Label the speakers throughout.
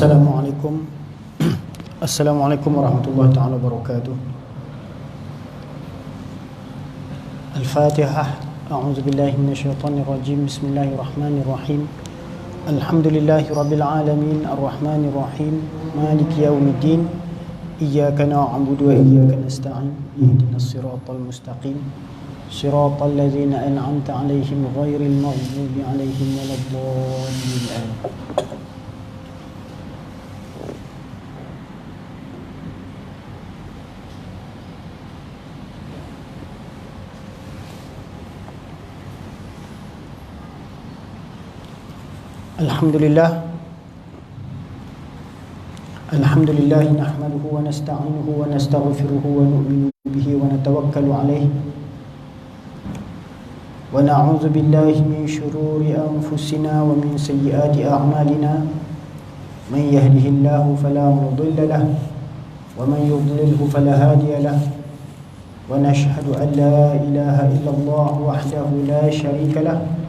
Speaker 1: Assalamualaikum Assalamualaikum warahmatullahi ta'ala wabarakatuh. Al-Fatihah. A'udzu billahi minasyaitonir rajim. Bismillahirrahmanirrahim. Alhamdulillahi rabbil alamin, arrahmanir rahim, maliki yaumiddin. Iyyaka na'budu wa iyyaka nasta'in. Ihdinas siratal mustaqim. Siratal ladzina an'amta 'alaihim ghairil maghdubi 'alaihim waladdallin. Alhamdulillah nahmaduhu wa nasta'inuhu wa nastaghfiruhu wa nu'minu bihi wa natawakkalu alayhi wa na'udzu billahi min shururi anfusina wa min sayyiati a'malina. Man yahdihillahu fala mudilla lahu wa man yudlilhu fala hadiya lahu wa nashhadu an la ilaha illallah wahdahu la sharika lahu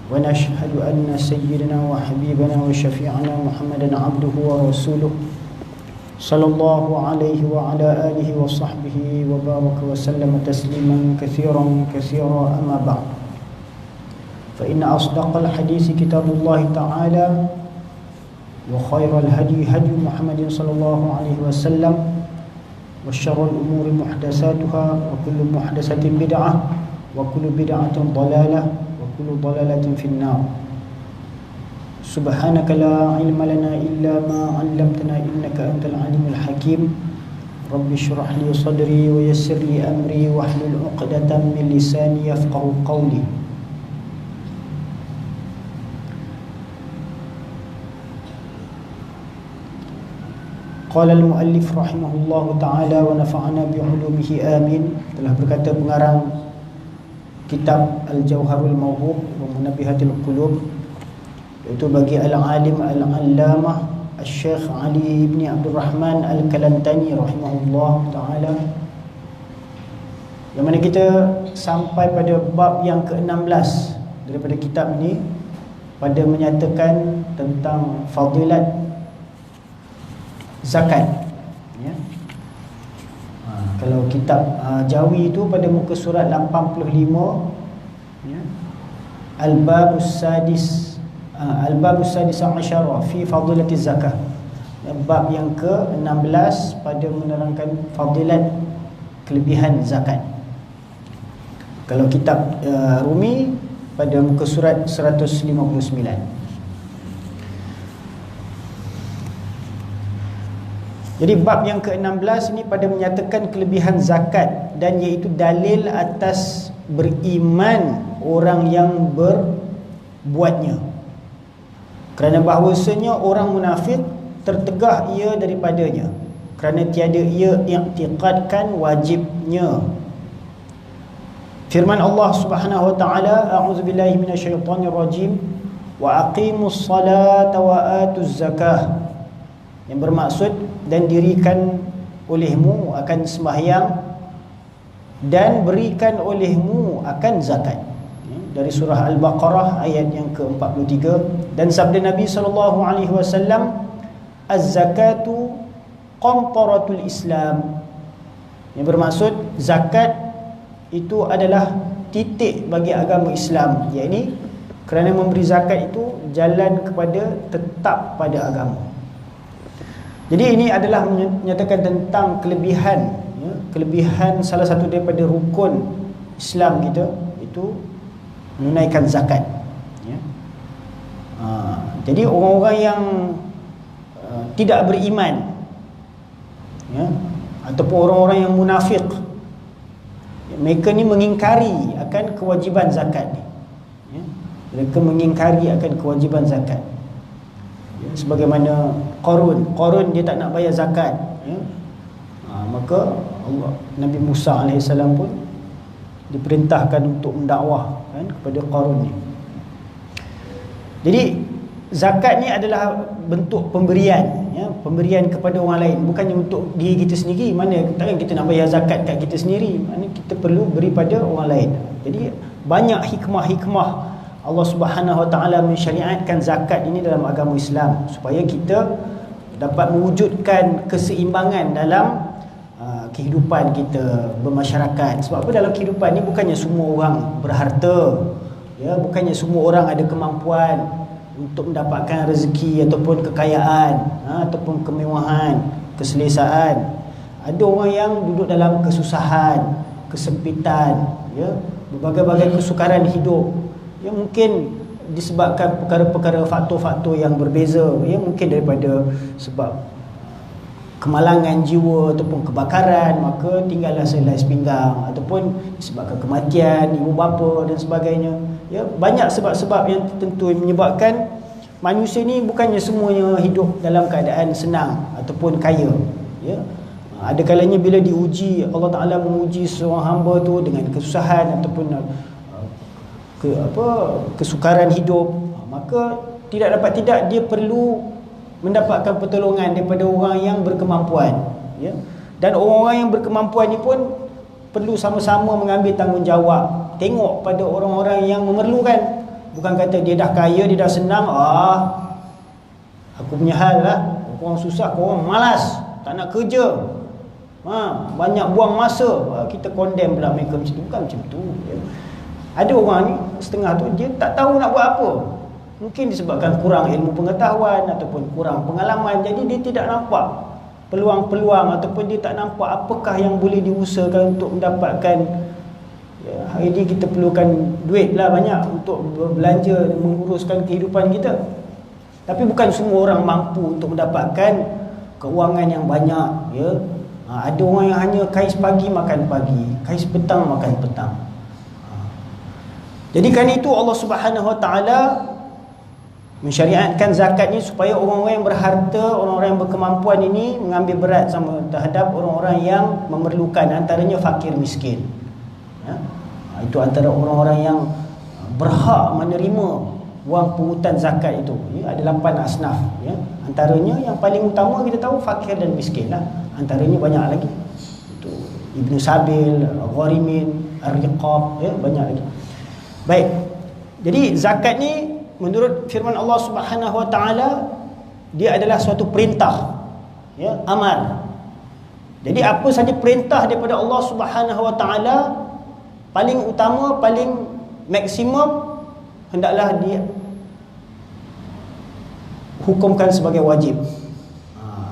Speaker 1: ونشهد أن سيدنا وحبيبنا وشفيعنا محمدا عبده ورسوله صلى الله عليه وعلى آله وصحبه وبارك وسلم تسليما كثيرا كثيرا. أما بعد، فإن أصدق الحديث كتاب الله تعالى، وخير الهدي هدي محمد صلى الله عليه وسلم، وشر الأمور محدثاتها، وكل محدثة بدعة، وكل بدعة ضلالة، كل ضلالة في النار. سبحانك لا علم لنا إلا ما علمتنا إنك أنت العليم الحكيم. رب اشرح لي صدري ويسر لي أمري واحلل عقدة من لساني يفقه قولي. قال المؤلف رحمه الله تعالى ونفعنا بعلومه آمين. Telah berkata pengarang kitab Al-Jawharul Mawhub wa Munabbihatil Qulub, iaitu bagi al-alim al-allamah Al-Syekh Ali bin Abdul Rahman Al-Kalantani rahimahullah ta'ala, yang mana kita sampai pada bab yang ke-16 daripada kitab ini, pada menyatakan tentang fadilat zakat. Kalau kitab Jawi itu pada muka surat 85, ya, Al-Babus Sadis Asyara fi Fadilati Zakah, ya, bab yang ke-16 pada menerangkan fadilat kelebihan zakat. Kalau kitab Rumi pada muka surat 159. Jadi bab yang ke-16 ini pada menyatakan kelebihan zakat, dan iaitu dalil atas beriman orang yang berbuatnya. Kerana bahawasanya orang munafik tertegah ia daripadanya, kerana tiada ia i'tiqadkan wajibnya. Firman Allah Subhanahu wa taala, a'udzubillahi minasyaitonir rajim, wa aqimus salata wa atuz zakah, yang bermaksud dan dirikan olehmu akan sembahyang dan berikan olehmu akan zakat. Dari surah Al-Baqarah ayat yang ke-43. Dan sabda Nabi SAW, az-zakatu qantaratul Islam, yang bermaksud zakat itu adalah titik bagi agama Islam, iaitu kerana memberi zakat itu jalan kepada tetap pada agama. Jadi ini adalah menyatakan tentang kelebihan, ya, kelebihan salah satu daripada rukun Islam kita, itu menunaikan zakat, ya. Jadi orang-orang yang tidak beriman, ya, ataupun orang-orang yang munafik, ya, mereka ni mengingkari akan kewajiban zakat ni, ya. Mereka mengingkari akan kewajiban zakat, ya, sebagaimana Qarun dia tak nak bayar zakat, ya. Maka Nabi Musa AS pun diperintahkan untuk mendakwah, kan, kepada Qarun ni. Jadi zakat ni adalah bentuk pemberian, ya, pemberian kepada orang lain, bukannya untuk diri kita sendiri. Mana takkan kita nak bayar zakat kat kita sendiri, mana kita perlu beri pada orang lain. Jadi banyak hikmah-hikmah Allah Subhanahu Wa Taala mensyariatkan zakat ini dalam agama Islam supaya kita dapat mewujudkan keseimbangan dalam kehidupan kita bermasyarakat. Sebab apa, dalam kehidupan ni bukannya semua orang berharta, ya, bukannya semua orang ada kemampuan untuk mendapatkan rezeki ataupun kekayaan, ataupun kemewahan, keselesaan. Ada orang yang duduk dalam kesusahan, kesempitan, ya, berbagai-bagai kesukaran hidup, ya, mungkin disebabkan perkara-perkara faktor-faktor yang berbeza, ya, mungkin daripada sebab kemalangan jiwa ataupun kebakaran, maka tinggallah selai sepinggang, ataupun disebabkan kematian ibu bapa dan sebagainya, ya, banyak sebab-sebab yang tertentu yang menyebabkan manusia ni bukannya semuanya hidup dalam keadaan senang ataupun kaya, ya. Ada kalanya bila diuji, Allah Taala menguji seorang hamba tu dengan kesusahan ataupun kesukaran hidup, maka tidak dapat tidak dia perlu mendapatkan pertolongan daripada orang yang berkemampuan, ya. Dan orang-orang yang berkemampuan ni pun perlu sama-sama mengambil tanggungjawab, tengok pada orang-orang yang memerlukan. Bukan kata dia dah kaya, dia dah senang, aku punya hal lah, korang susah, korang malas, tak nak kerja, banyak buang masa, kita condemn pula mereka macam tu. Bukan macam tu, ya. Ada orang ni setengah tu dia tak tahu nak buat apa. Mungkin disebabkan kurang ilmu pengetahuan ataupun kurang pengalaman, jadi dia tidak nampak peluang-peluang ataupun dia tak nampak apakah yang boleh diusahakan untuk mendapatkan, ya, hari ini kita perlukan duit lah banyak untuk belanja dan menguruskan kehidupan kita. Tapi bukan semua orang mampu untuk mendapatkan keuangan yang banyak, ya. Ada orang yang hanya kais pagi makan pagi, kais petang makan petang. Jadi kerana itu Allah Subhanahu Wa Taala mensyariatkan zakat ni supaya orang-orang yang berharta, orang-orang yang berkemampuan ini mengambil berat sama terhadap orang-orang yang memerlukan, antaranya fakir miskin, ya. Itu antara orang-orang yang berhak menerima wang pungutan zakat itu, ya. Ada 8 asnaf, ya. Antaranya yang paling utama kita tahu fakir dan miskin lah. Antaranya banyak lagi, itu Ibnu Sabil, Gharimin, Ar-Riqab, ya, banyak lagi. Baik, jadi zakat ni menurut firman Allah Subhanahu Wa Taala dia adalah suatu perintah, ya, amar. Jadi apa saja perintah daripada Allah Subhanahu Wa Taala, paling utama, paling maksimum, hendaklah dia hukumkan sebagai wajib.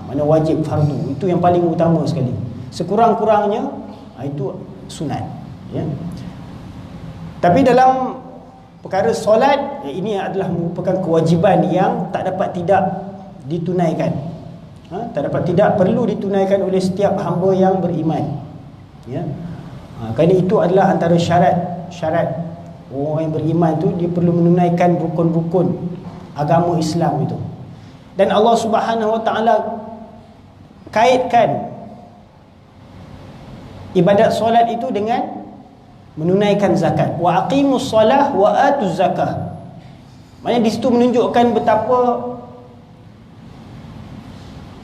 Speaker 1: Mana wajib, fardu, itu yang paling utama sekali. Sekurang-kurangnya itu sunat, ya. Tapi dalam perkara solat, ya, ini adalah merupakan kewajiban yang tak dapat tidak ditunaikan, tak dapat tidak perlu ditunaikan oleh setiap hamba yang beriman, ya. Kerana itu adalah antara syarat orang yang beriman tu, dia perlu menunaikan rukun-rukun agama Islam itu. Dan Allah Subhanahu Wa Taala kaitkan ibadat solat itu dengan menunaikan zakat. Wa aqimus solah wa atuz zakah. Maksudnya di situ menunjukkan betapa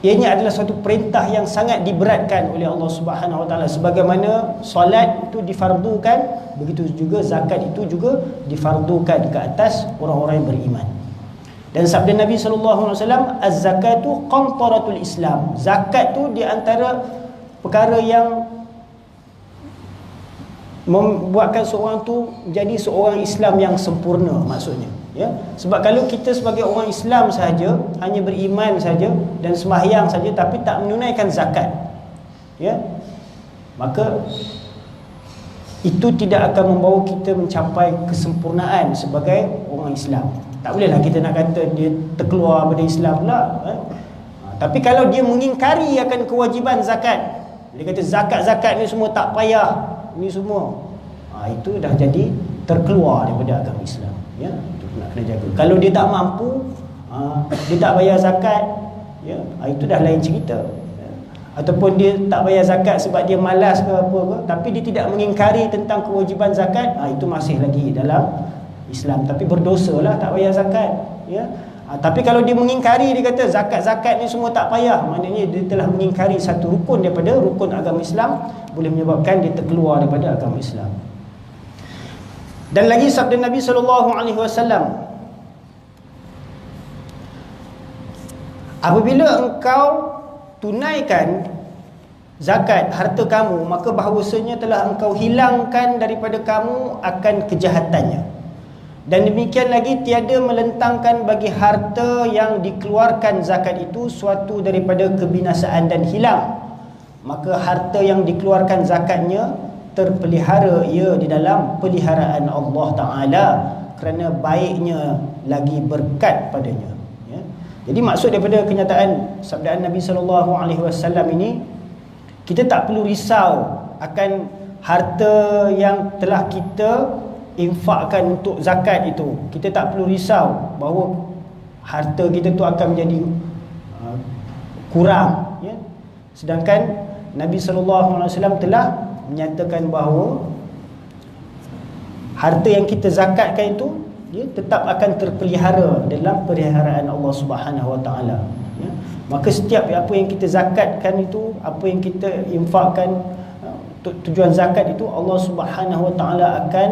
Speaker 1: ianya adalah suatu perintah yang sangat diberatkan oleh Allah Subhanahu Wa Taala. Sebagaimana solat itu difardukan, begitu juga zakat itu juga difardukan ke atas orang-orang yang beriman. Dan sabda Nabi SAW, az-zakatu qantaratul Islam. Zakat tu di antara perkara yang membuatkan seorang tu menjadi seorang Islam yang sempurna, maksudnya, ya. Sebab kalau kita sebagai orang Islam sahaja, hanya beriman saja dan sembahyang saja tapi tak menunaikan zakat, ya, maka itu tidak akan membawa kita mencapai kesempurnaan sebagai orang Islam. Tak bolehlah kita nak kata dia terkeluar daripada Islam pula, Tapi kalau dia mengingkari akan kewajiban zakat, dia kata zakat-zakat ni semua tak payah, ni semua, itu dah jadi terkeluar daripada agama Islam, ya. Itu nak kena jaga. Kalau dia tak mampu, dia tak bayar zakat, ya, itu dah lain cerita, ya. Ataupun dia tak bayar zakat sebab dia malas ke apa ke, tapi dia tidak mengingkari tentang kewajiban zakat, itu masih lagi dalam Islam, tapi berdosalah tak bayar zakat, ya. Tapi kalau dia mengingkari, dia kata zakat-zakat ni semua tak payah, maknanya dia telah mengingkari satu rukun daripada rukun agama Islam, boleh menyebabkan dia terkeluar daripada agama Islam. Dan lagi sabda Nabi SAW, apabila engkau tunaikan zakat harta kamu, maka bahawasanya telah engkau hilangkan daripada kamu akan kejahatannya. Dan demikian lagi, tiada melentangkan bagi harta yang dikeluarkan zakat itu suatu daripada kebinasaan dan hilang. Maka harta yang dikeluarkan zakatnya terpelihara ia di dalam peliharaan Allah Ta'ala, kerana baiknya lagi berkat padanya. Ya. Jadi maksud daripada kenyataan sabdaan Nabi SAW ini, kita tak perlu risau akan harta yang telah kita infakkan untuk zakat itu. Kita tak perlu risau bahawa harta kita tu akan menjadi kurang, ya. Sedangkan Nabi SAW telah menyatakan bahawa harta yang kita zakatkan itu, dia tetap akan terpelihara dalam peliharaan Allah Subhanahu Wa Taala. Ya. Maka setiap apa yang kita zakatkan itu, apa yang kita infakkan untuk tujuan zakat itu, Allah Subhanahu Wa Taala akan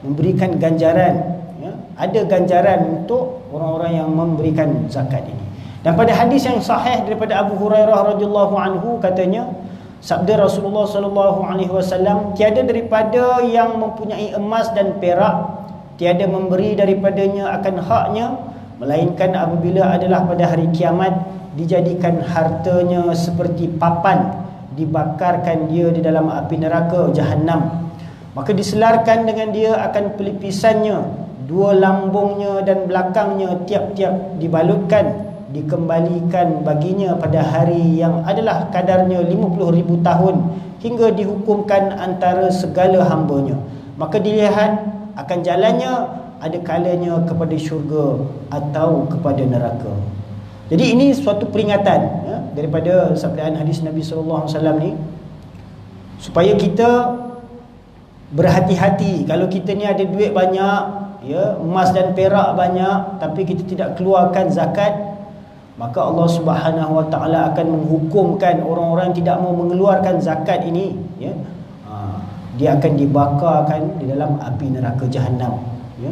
Speaker 1: memberikan ganjaran. Ya. Ada ganjaran untuk orang-orang yang memberikan zakat ini. Dan pada hadis yang sahih daripada Abu Hurairah radhiyallahu anhu, katanya, sabda Rasulullah SAW, tiada daripada yang mempunyai emas dan perak, tiada memberi daripadanya akan haknya, melainkan apabila adalah pada hari kiamat, dijadikan hartanya seperti papan, dibakarkan dia di dalam api neraka Jahannam. Maka diselarkan dengan dia akan pelipisannya, dua lambungnya dan belakangnya tiap-tiap dibalutkan, dikembalikan baginya pada hari yang adalah kadarnya 50,000 tahun, hingga dihukumkan antara segala hambanya. Maka dilihat akan jalannya, ada kalanya kepada syurga atau kepada neraka. Jadi ini suatu peringatan, ya, daripada sabdaan hadis Nabi SAW ni, supaya kita berhati-hati. Kalau kita ni ada duit banyak, ya, emas dan perak banyak, tapi kita tidak keluarkan zakat, maka Allah Subhanahu Wa Taala akan menghukumkan orang-orang yang tidak mau mengeluarkan zakat ini, ya. Dia akan dibakarkan di dalam api neraka Jahannam, ya.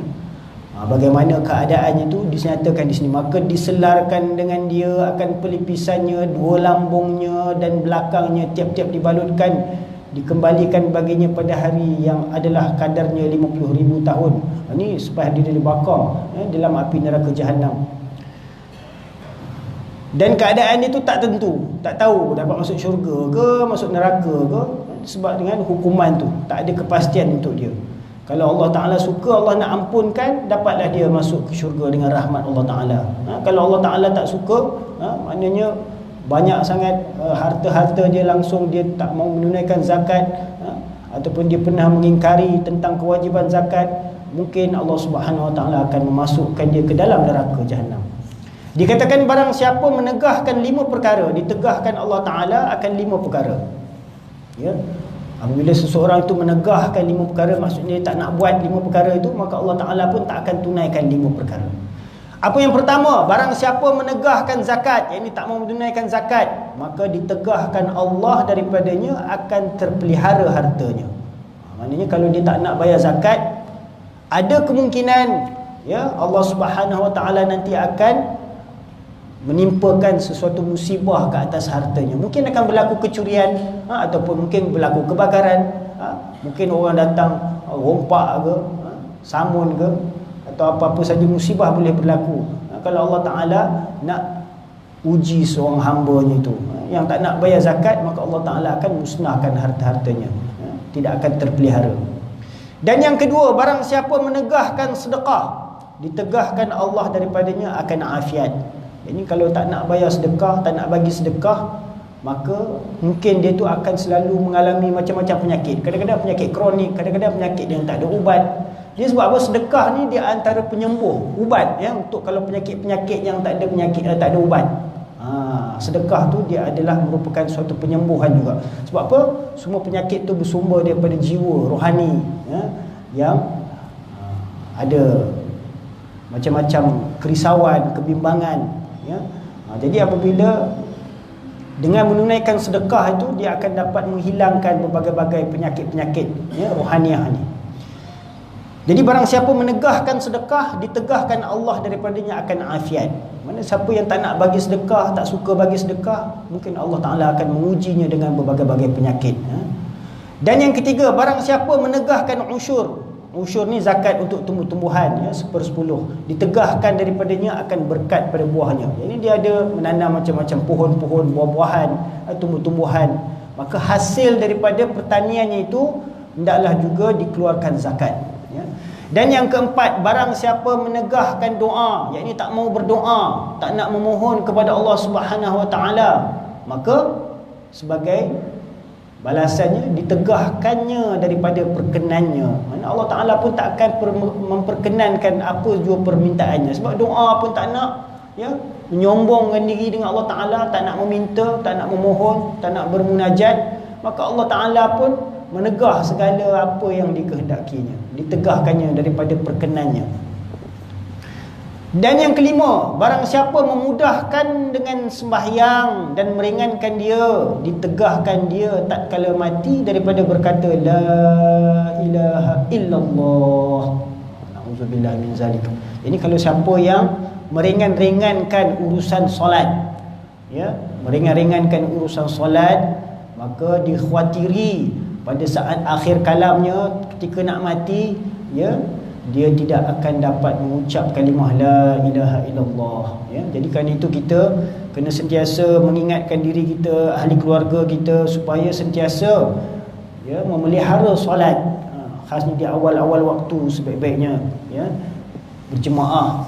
Speaker 1: Bagaimana keadaannya itu dinyatakan di sini. Maka diselarkan dengan dia akan pelipisannya, dua lambungnya dan belakangnya tiap-tiap dibalutkan, dikembalikan baginya pada hari yang adalah kadarnya 50,000 tahun. Ini supaya dia dibakar, ya, dalam api neraka Jahannam. Dan keadaan itu tak tentu, tak tahu dapat masuk syurga ke, masuk neraka ke, sebab dengan hukuman tu tak ada kepastian untuk dia. Kalau Allah Ta'ala suka, Allah nak ampunkan, dapatlah dia masuk ke syurga dengan rahmat Allah Ta'ala. Kalau Allah Ta'ala tak suka, maknanya banyak sangat harta-harta dia langsung dia tak mau menunaikan zakat, ataupun dia pernah mengingkari tentang kewajiban zakat, mungkin Allah Subhanahu Wa Ta'ala akan memasukkan dia ke dalam neraka Jahannam. Dikatakan barang siapa menegahkan 5 perkara, ditegahkan Allah Ta'ala akan 5 perkara, ya. Apabila seseorang itu menegahkan 5 perkara, maksudnya dia tak nak buat 5 perkara itu, maka Allah Ta'ala pun tak akan tunaikan 5 perkara. Apa yang pertama? Barang siapa menegahkan zakat, yang ini tak mau menunaikan zakat, maka ditegahkan Allah daripadanya akan terpelihara hartanya. Maknanya kalau dia tak nak bayar zakat, ada kemungkinan, ya, Allah Subhanahu Wa Ta'ala nanti akan menimpakan sesuatu musibah ke atas hartanya. Mungkin akan berlaku kecurian, ataupun mungkin berlaku kebakaran, mungkin orang datang rompak ke, samun ke, atau apa-apa saja musibah boleh berlaku. Kalau Allah Ta'ala nak uji seorang hambanya itu, yang tak nak bayar zakat, maka Allah Ta'ala akan musnahkan harta-hartanya, tidak akan terpelihara. Dan yang kedua, barang siapa menegahkan sedekah, ditegahkan Allah daripadanya akan afiat. Ini kalau tak nak bayar sedekah, tak nak bagi sedekah, maka mungkin dia tu akan selalu mengalami macam-macam penyakit. Kadang-kadang penyakit kronik, kadang-kadang penyakit yang tak ada ubat. Dia sebab apa? Sedekah ni dia antara penyembuh, ubat, ya, untuk kalau penyakit-penyakit yang tak ada penyakit, tak ada ubat. Sedekah tu dia adalah merupakan suatu penyembuhan juga. Sebab apa? Semua penyakit tu bersumber daripada jiwa rohani, ya, yang ada macam-macam kerisauan, kebimbangan, ya. Jadi apabila dengan menunaikan sedekah itu, dia akan dapat menghilangkan berbagai-bagai penyakit-penyakit, ya, rohaniah ni. Jadi barang siapa menegahkan sedekah, ditegahkan Allah daripadanya akan afiat. Mana siapa yang tak nak bagi sedekah, tak suka bagi sedekah, mungkin Allah Ta'ala akan mengujinya dengan berbagai-bagai penyakit. Dan yang ketiga, barang siapa menegahkan usyur. Usyur ni zakat untuk tumbuh-tumbuhan, 1/10. Ditegahkan daripadanya akan berkat pada buahnya. Jadi dia ada menanam macam-macam pohon-pohon, buah-buahan, tumbuh-tumbuhan. Maka hasil daripada pertaniannya itu hendaklah juga dikeluarkan zakat. Dan yang keempat, barang siapa menegahkan doa, yakni tak mau berdoa, tak nak memohon kepada Allah Subhanahu Wa Taala, maka sebagai balasannya ditegahkannya daripada perkenannya. Mana Allah Ta'ala pun tak akan memperkenankan apa jua permintaannya. Sebab doa pun tak nak, menyombongkan diri dengan Allah Ta'ala, tak nak meminta, tak nak memohon, tak nak bermunajat. Maka Allah Ta'ala pun menegah segala apa yang dikehendakinya, ditegahkannya daripada perkenannya. Dan yang kelima, barang siapa memudahkan dengan sembahyang dan meringankan dia, ditegahkan dia tatkala mati daripada berkata la ilaha illallah. Na'udzubillah min zalik. Ini kalau siapa yang meringan-ringankan urusan solat, meringan-ringankan urusan solat, maka dikhawatiri pada saat akhir kalamnya ketika nak mati, dia tidak akan dapat mengucap kalimah la ilaha illallah. Jadi kerana itu kita kena sentiasa mengingatkan diri kita, ahli keluarga kita, supaya sentiasa memelihara solat, khasnya di awal-awal waktu sebaik-baiknya, berjemaah.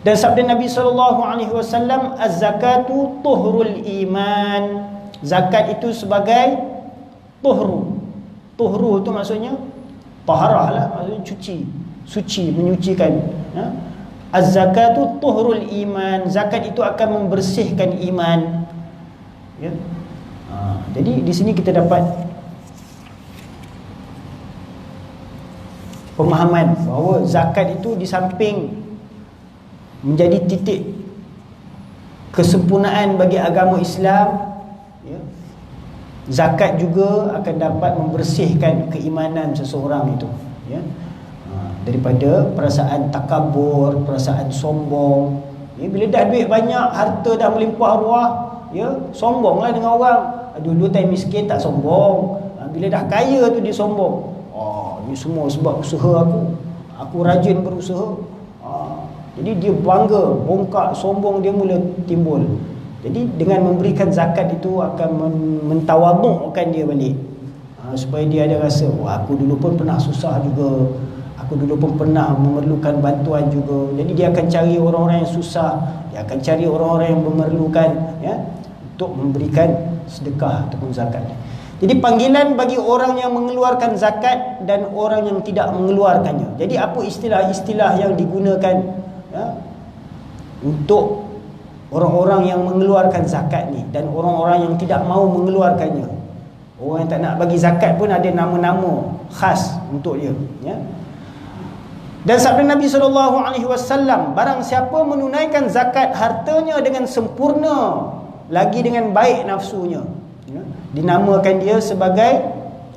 Speaker 1: Dan sabda Nabi SAW, az-zakatu tuhrul iman. Zakat itu sebagai tuhru. Tuhru itu maksudnya taharah lah, maksudnya suci, menyucikan. Az-zakatu tuhrul iman. Zakat itu akan membersihkan iman. Jadi di sini kita dapat pemahaman bahawa zakat itu di samping menjadi titik kesempurnaan bagi agama Islam, zakat juga akan dapat membersihkan keimanan seseorang itu, daripada perasaan takabur, perasaan sombong. Bila dah duit banyak, harta dah melimpah ruah, sombonglah dengan orang. Dulu time miskin tak sombong, bila dah kaya tu dia sombong. Ini semua sebab usaha aku rajin berusaha. Jadi dia bangga, bongkak, sombong dia mula timbul. Jadi dengan memberikan zakat itu akan mentawadukkan dia balik, supaya dia ada rasa, aku dulu pun pernah susah juga, aku dulu pun pernah memerlukan bantuan juga. Jadi dia akan cari orang-orang yang susah, dia akan cari orang-orang yang memerlukan, untuk memberikan sedekah ataupun zakat. Jadi panggilan bagi orang yang mengeluarkan zakat dan orang yang tidak mengeluarkannya. Jadi apa istilah-istilah yang digunakan untuk orang-orang yang mengeluarkan zakat ni dan orang-orang yang tidak mahu mengeluarkannya? Orang yang tak nak bagi zakat pun ada nama-nama khas untuk dia, Dan sabda Nabi SAW, barang siapa menunaikan zakat hartanya dengan sempurna, lagi dengan baik nafsunya, dinamakan dia sebagai,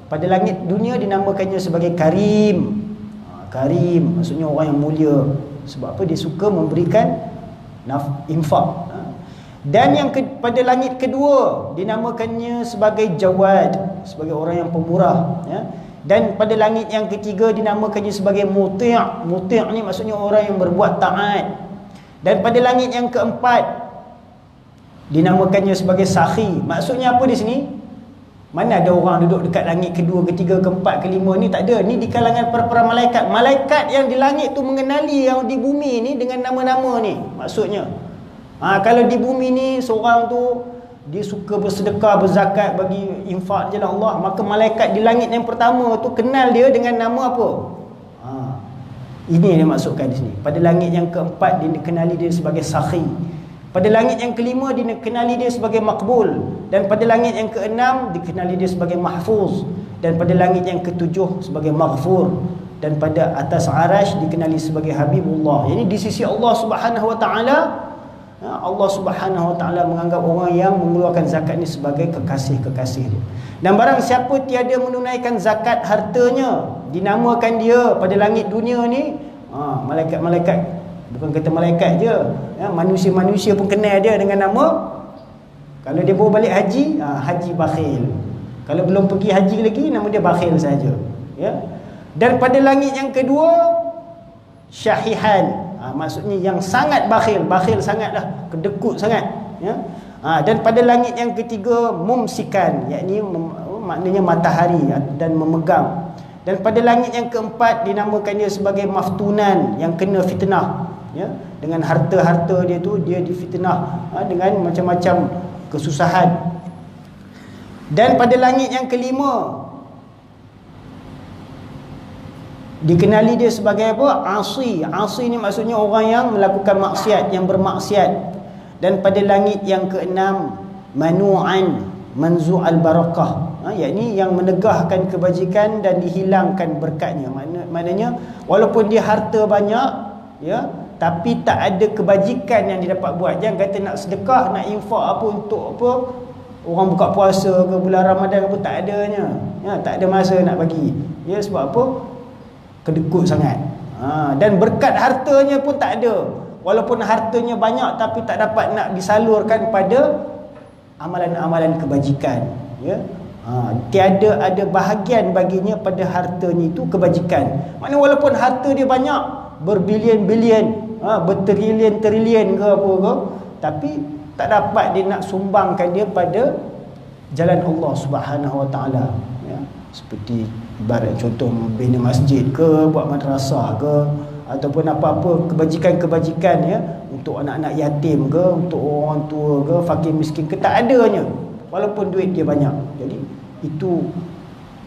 Speaker 1: pada langit dunia dinamakannya sebagai karim. Karim maksudnya orang yang mulia. Sebab apa? Dia suka memberikan infak. Dan yang pada langit kedua dinamakannya sebagai jawad, sebagai orang yang pemurah, Dan pada langit yang ketiga dinamakannya sebagai muti'. Muti' ni maksudnya orang yang berbuat taat. Dan pada langit yang keempat dinamakannya sebagai sakhi. Maksudnya apa di sini? Mana ada orang duduk dekat langit kedua, ketiga, keempat, kelima ni? Tak ada. Ni di kalangan para malaikat. Malaikat yang di langit tu mengenali yang di bumi ni dengan nama-nama ni, maksudnya. Kalau di bumi ni seorang tu dia suka bersedekah, berzakat, bagi infak jalan Allah, maka malaikat di langit yang pertama tu kenal dia dengan nama apa? Ini yang dimaksudkan di sini. Pada langit yang keempat dia dikenali dia sebagai sakhi. Pada langit yang kelima dikenali dia sebagai makbul. Dan pada langit yang keenam dikenali dia sebagai mahfuz. Dan pada langit yang ketujuh sebagai maghfur. Dan pada atas arash dikenali sebagai Habibullah. Jadi di sisi Allah Subhanahu Wa Taala, Allah Subhanahu Wa Taala menganggap orang yang mengeluarkan zakat ni sebagai kekasih-kekasih dia. Dan barang siapa tiada menunaikan zakat hartanya, dinamakan dia pada langit dunia ni, malaikat-malaikat, bukan kata malaikat je, manusia-manusia pun kenal dia dengan nama. Kalau dia bawa balik haji, haji bakhil. Kalau belum pergi haji lagi, nama dia bakhil saja, ya. Dan pada langit yang kedua, syahihan, maksudnya yang sangat bakhil, bakhil sangatlah, kedekut sangat, ya. Dan pada langit yang ketiga, mumsikan, yakni maknanya matahari dan memegang. Dan pada langit yang keempat dinamakan dia sebagai maftunan, yang kena fitnah, ya. Dengan harta-harta dia tu, dia difitnah dengan macam-macam kesusahan. Dan pada langit yang kelima dikenali dia sebagai apa? Asi. Asi ni maksudnya orang yang melakukan maksiat, yang bermaksiat. Dan pada langit yang keenam, manu'an, manzu'al barakah, yakni yang menegahkan kebajikan dan dihilangkan berkatnya. Maknanya walaupun dia harta banyak, ya, tapi tak ada kebajikan yang dia dapat buat. Jangan kata nak sedekah, nak infak apa untuk apa, orang buka puasa ke bulan Ramadan apa, tak adanya, ya, tak ada masa nak bagi, ya. Sebab apa? Kedekut sangat. Dan berkat hartanya pun tak ada. Walaupun hartanya banyak, tapi tak dapat nak disalurkan pada amalan-amalan kebajikan, ya. Tiada ada bahagian baginya pada hartanya itu kebajikan. Maknanya walaupun harta dia banyak, berbilion-bilion, bertrilion-trilion ke apa ke, tapi tak dapat dia nak sumbangkan dia pada jalan Allah Subhanahu Wa Taala, ya. Seperti ibarat contoh bina masjid ke, buat madrasah ke, ataupun apa-apa kebajikan-kebajikan, ya, untuk anak-anak yatim ke, untuk orang tua ke, fakir miskin ke, tak adanya walaupun duit dia banyak. Jadi itu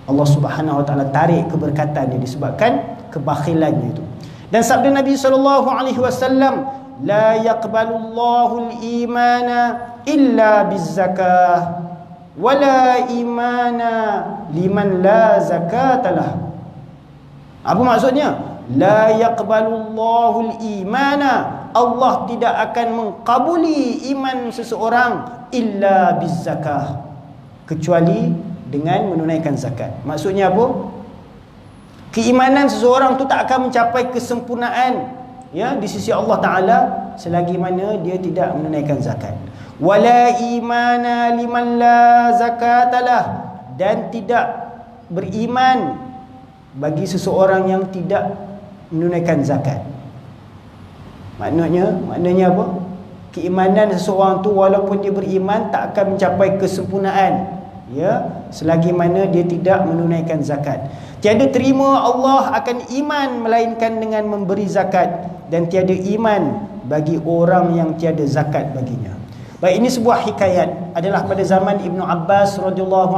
Speaker 1: Allah Subhanahu Wa Taala tarik keberkatan dia disebabkan kebakhilannya itu. Dan sabda Nabi sallallahu alaihi wasallam, la yaqbalullahu al-imana illa biz-zakah wala imana liman la zakatalah. Apa maksudnya? La yaqbalullahu al-imana, Allah tidak akan mengkabuli iman seseorang illa biz-zakah, kecuali dengan menunaikan zakat. Maksudnya apa? Keimanan seseorang tu tak akan mencapai kesempurnaan, ya, di sisi Allah Ta'ala selagi mana dia tidak menunaikan zakat. Wala imana liman la zakatalah, dan tidak beriman bagi seseorang yang tidak menunaikan zakat. Maknanya apa? Keimanan seseorang tu walaupun dia beriman tak akan mencapai kesempurnaan, ya, selagi mana dia tidak menunaikan zakat. Tiada terima Allah akan iman melainkan dengan memberi zakat, dan tiada iman bagi orang yang tiada zakat baginya. Baik, ini sebuah hikayat, adalah pada zaman Ibnu Abbas radhiyallahu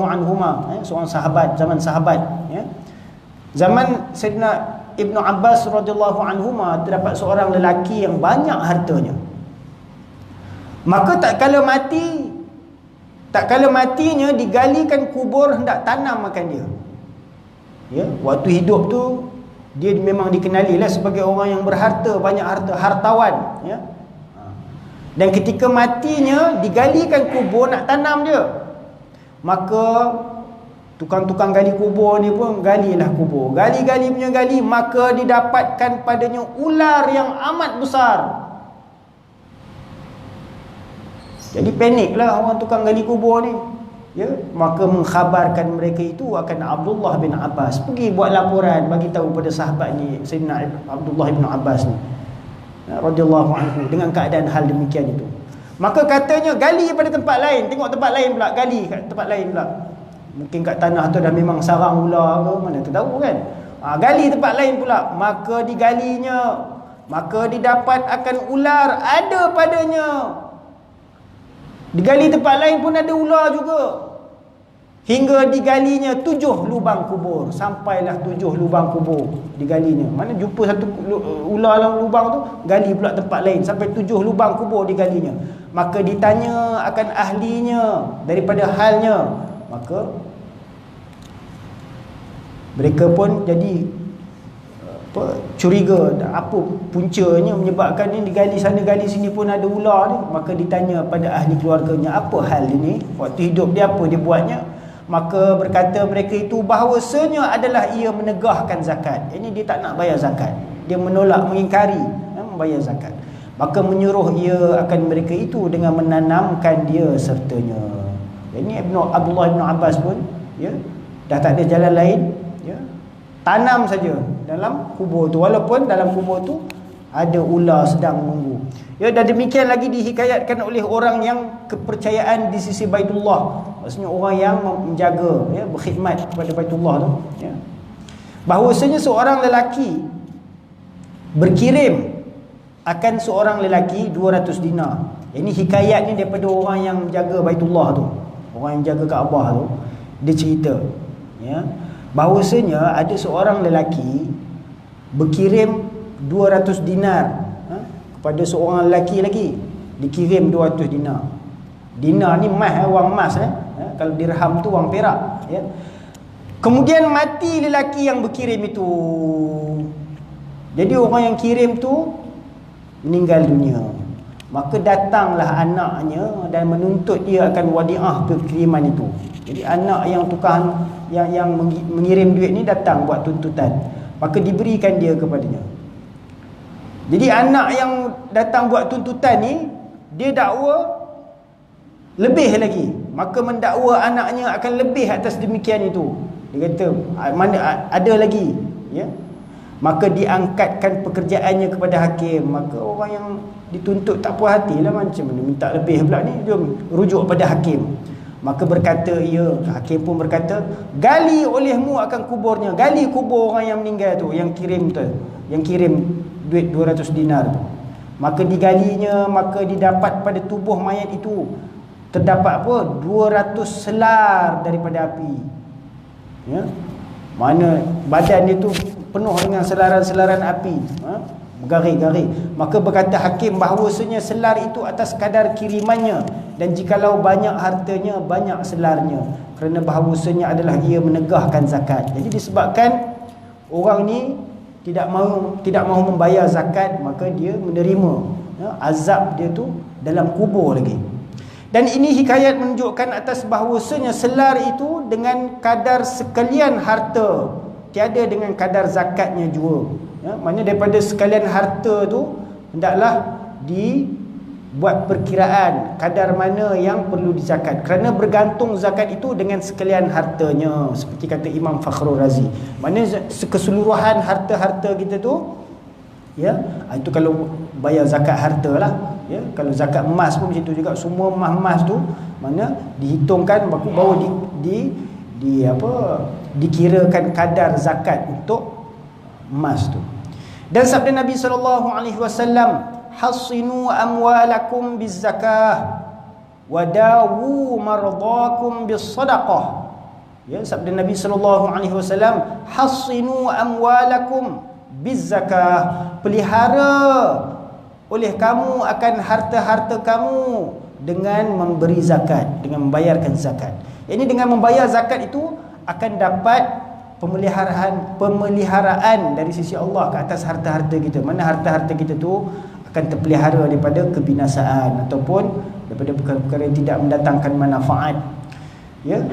Speaker 1: anhuma, seorang sahabat, zaman sahabat, ya. Zaman Sayyidina Ibnu Abbas radhiyallahu anhuma terdapat seorang lelaki yang banyak hartanya. Maka tak kala matinya digalikan kubur hendak tanam makan dia. Ya, waktu hidup tu dia memang dikenalilah sebagai orang yang berharta, banyak harta, hartawan, ya. Dan ketika matinya digalikan kubur nak tanam dia. Maka tukang-tukang gali kubur ni pun galilah kubur. Gali-gali punya gali, maka didapatkan padanya ular yang amat besar. Jadi paniklah orang tukang gali kubur ni, ya. Maka mengkhabarkan mereka itu akan Abdullah bin Abbas. Pergi buat laporan, bagi tahu pada sahabat ni, Sayyidina Abdullah bin Abbas ni radhiyallahu anhu, dengan keadaan hal demikian itu. Maka katanya gali pada tempat lain, tengok tempat lain pula, gali kat tempat lain pula. Mungkin kat tanah tu dah memang sarang ular ke, mana tu tahu kan. Gali tempat lain pula, maka digalinya, maka didapat akan ular ada padanya. Digali tempat lain pun ada ular juga. Hingga digalinya 7 lubang kubur. Sampailah 7 lubang kubur digalinya. Mana jumpa satu ular dalam lubang tu, gali pula tempat lain, sampai 7 lubang kubur digalinya. Maka ditanya akan ahlinya daripada halnya. Maka mereka pun jadi curiga, apa puncanya menyebabkan ni digali sana gali sini pun ada ular ni. Maka ditanya pada ahli keluarganya, apa hal ini, waktu hidup dia apa dia buatnya. maka berkata mereka itu bahawasanya adalah ia menegahkan zakat. Ini dia tak nak bayar zakat, dia menolak, mengingkari membayar zakat. Maka menyuruh ia akan mereka itu dengan menanamkan dia sertanya. Ini Abdullah bin Abbas pun dah tak ada jalan lain, tanam saja dalam kubur tu, walaupun dalam kubur tu ada ular sedang menunggu. Dan demikian lagi dihikayatkan oleh orang yang kepercayaan di sisi Baitullah, maksudnya orang yang menjaga, berkhidmat kepada Baitullah tu, bahawasanya seorang lelaki berkirim akan seorang lelaki 200 dinar. Ini hikayat ni daripada orang yang menjaga Baitullah tu, orang yang jaga Kaabah tu. Dia cerita bahawasanya ada seorang lelaki berkirim 200 dinar kepada seorang lelaki lagi, dikirim 200 dinar. Dinar ni emas, wang emas. Kalau dirham tu wang perak. Kemudian mati lelaki yang berkirim itu. Jadi orang yang kirim tu meninggal dunia. Maka datanglah anaknya dan menuntut dia akan wadiah kiriman itu. Jadi anak yang tukar yang mengirim duit ni datang buat tuntutan, maka diberikan dia kepadanya. Jadi anak yang datang buat tuntutan ni, dia dakwa lebih lagi, maka mendakwa anaknya akan lebih atas demikian itu. Dia kata mana ada lagi, maka diangkatkan pekerjaannya kepada hakim. Maka orang yang dituntut tak puas hatilah, macam mana minta lebih pula ni, jom rujuk pada hakim. Maka berkata hakim pun berkata, gali olehmu akan kuburnya, gali kubur orang yang meninggal tu, yang kirim duit 200 dinar tu. Maka digalinya, maka didapat pada tubuh mayat itu terdapat apa? 200 selar daripada api. Mana badan dia tu penuh dengan selaran-selaran api, bergaris-garis. Maka berkata hakim bahawasanya selar itu atas kadar kirimannya, dan jikalau banyak hartanya, banyak selarnya, kerana bahawasanya adalah ia menegahkan zakat. Jadi disebabkan orang ni tidak mahu membayar zakat, maka dia menerima azab dia tu dalam kubur lagi. Dan ini hikayat menunjukkan atas bahawasanya selar itu dengan kadar sekalian harta, tiada dengan kadar zakatnya juga. Maksudnya daripada sekalian harta tu hendaklah dibuat perkiraan kadar mana yang perlu dizakat, kerana bergantung zakat itu dengan sekalian hartanya, seperti kata Imam Fakhrul Razi. Maknanya keseluruhan harta-harta kita tu, itu kalau bayar zakat harta lah. Kalau zakat emas pun macam tu juga, semua emas-emas tu mana dihitungkan, baru dikirakan kadar zakat untuk emas tu. Dan sabda Nabi SAW, hasinu amwalakum bizzakah wadawu mardakum bissadaqah. Sabda Nabi SAW, hasinu amwalakum bizzakah, pelihara oleh kamu akan harta-harta kamu dengan memberi zakat, dengan membayarkan zakat. Ini dengan membayar zakat itu akan dapat pemeliharaan dari sisi Allah ke atas harta-harta kita. Mana harta-harta kita tu akan terpelihara daripada kebinasaan ataupun daripada perkara-perkara yang tidak mendatangkan manfaat.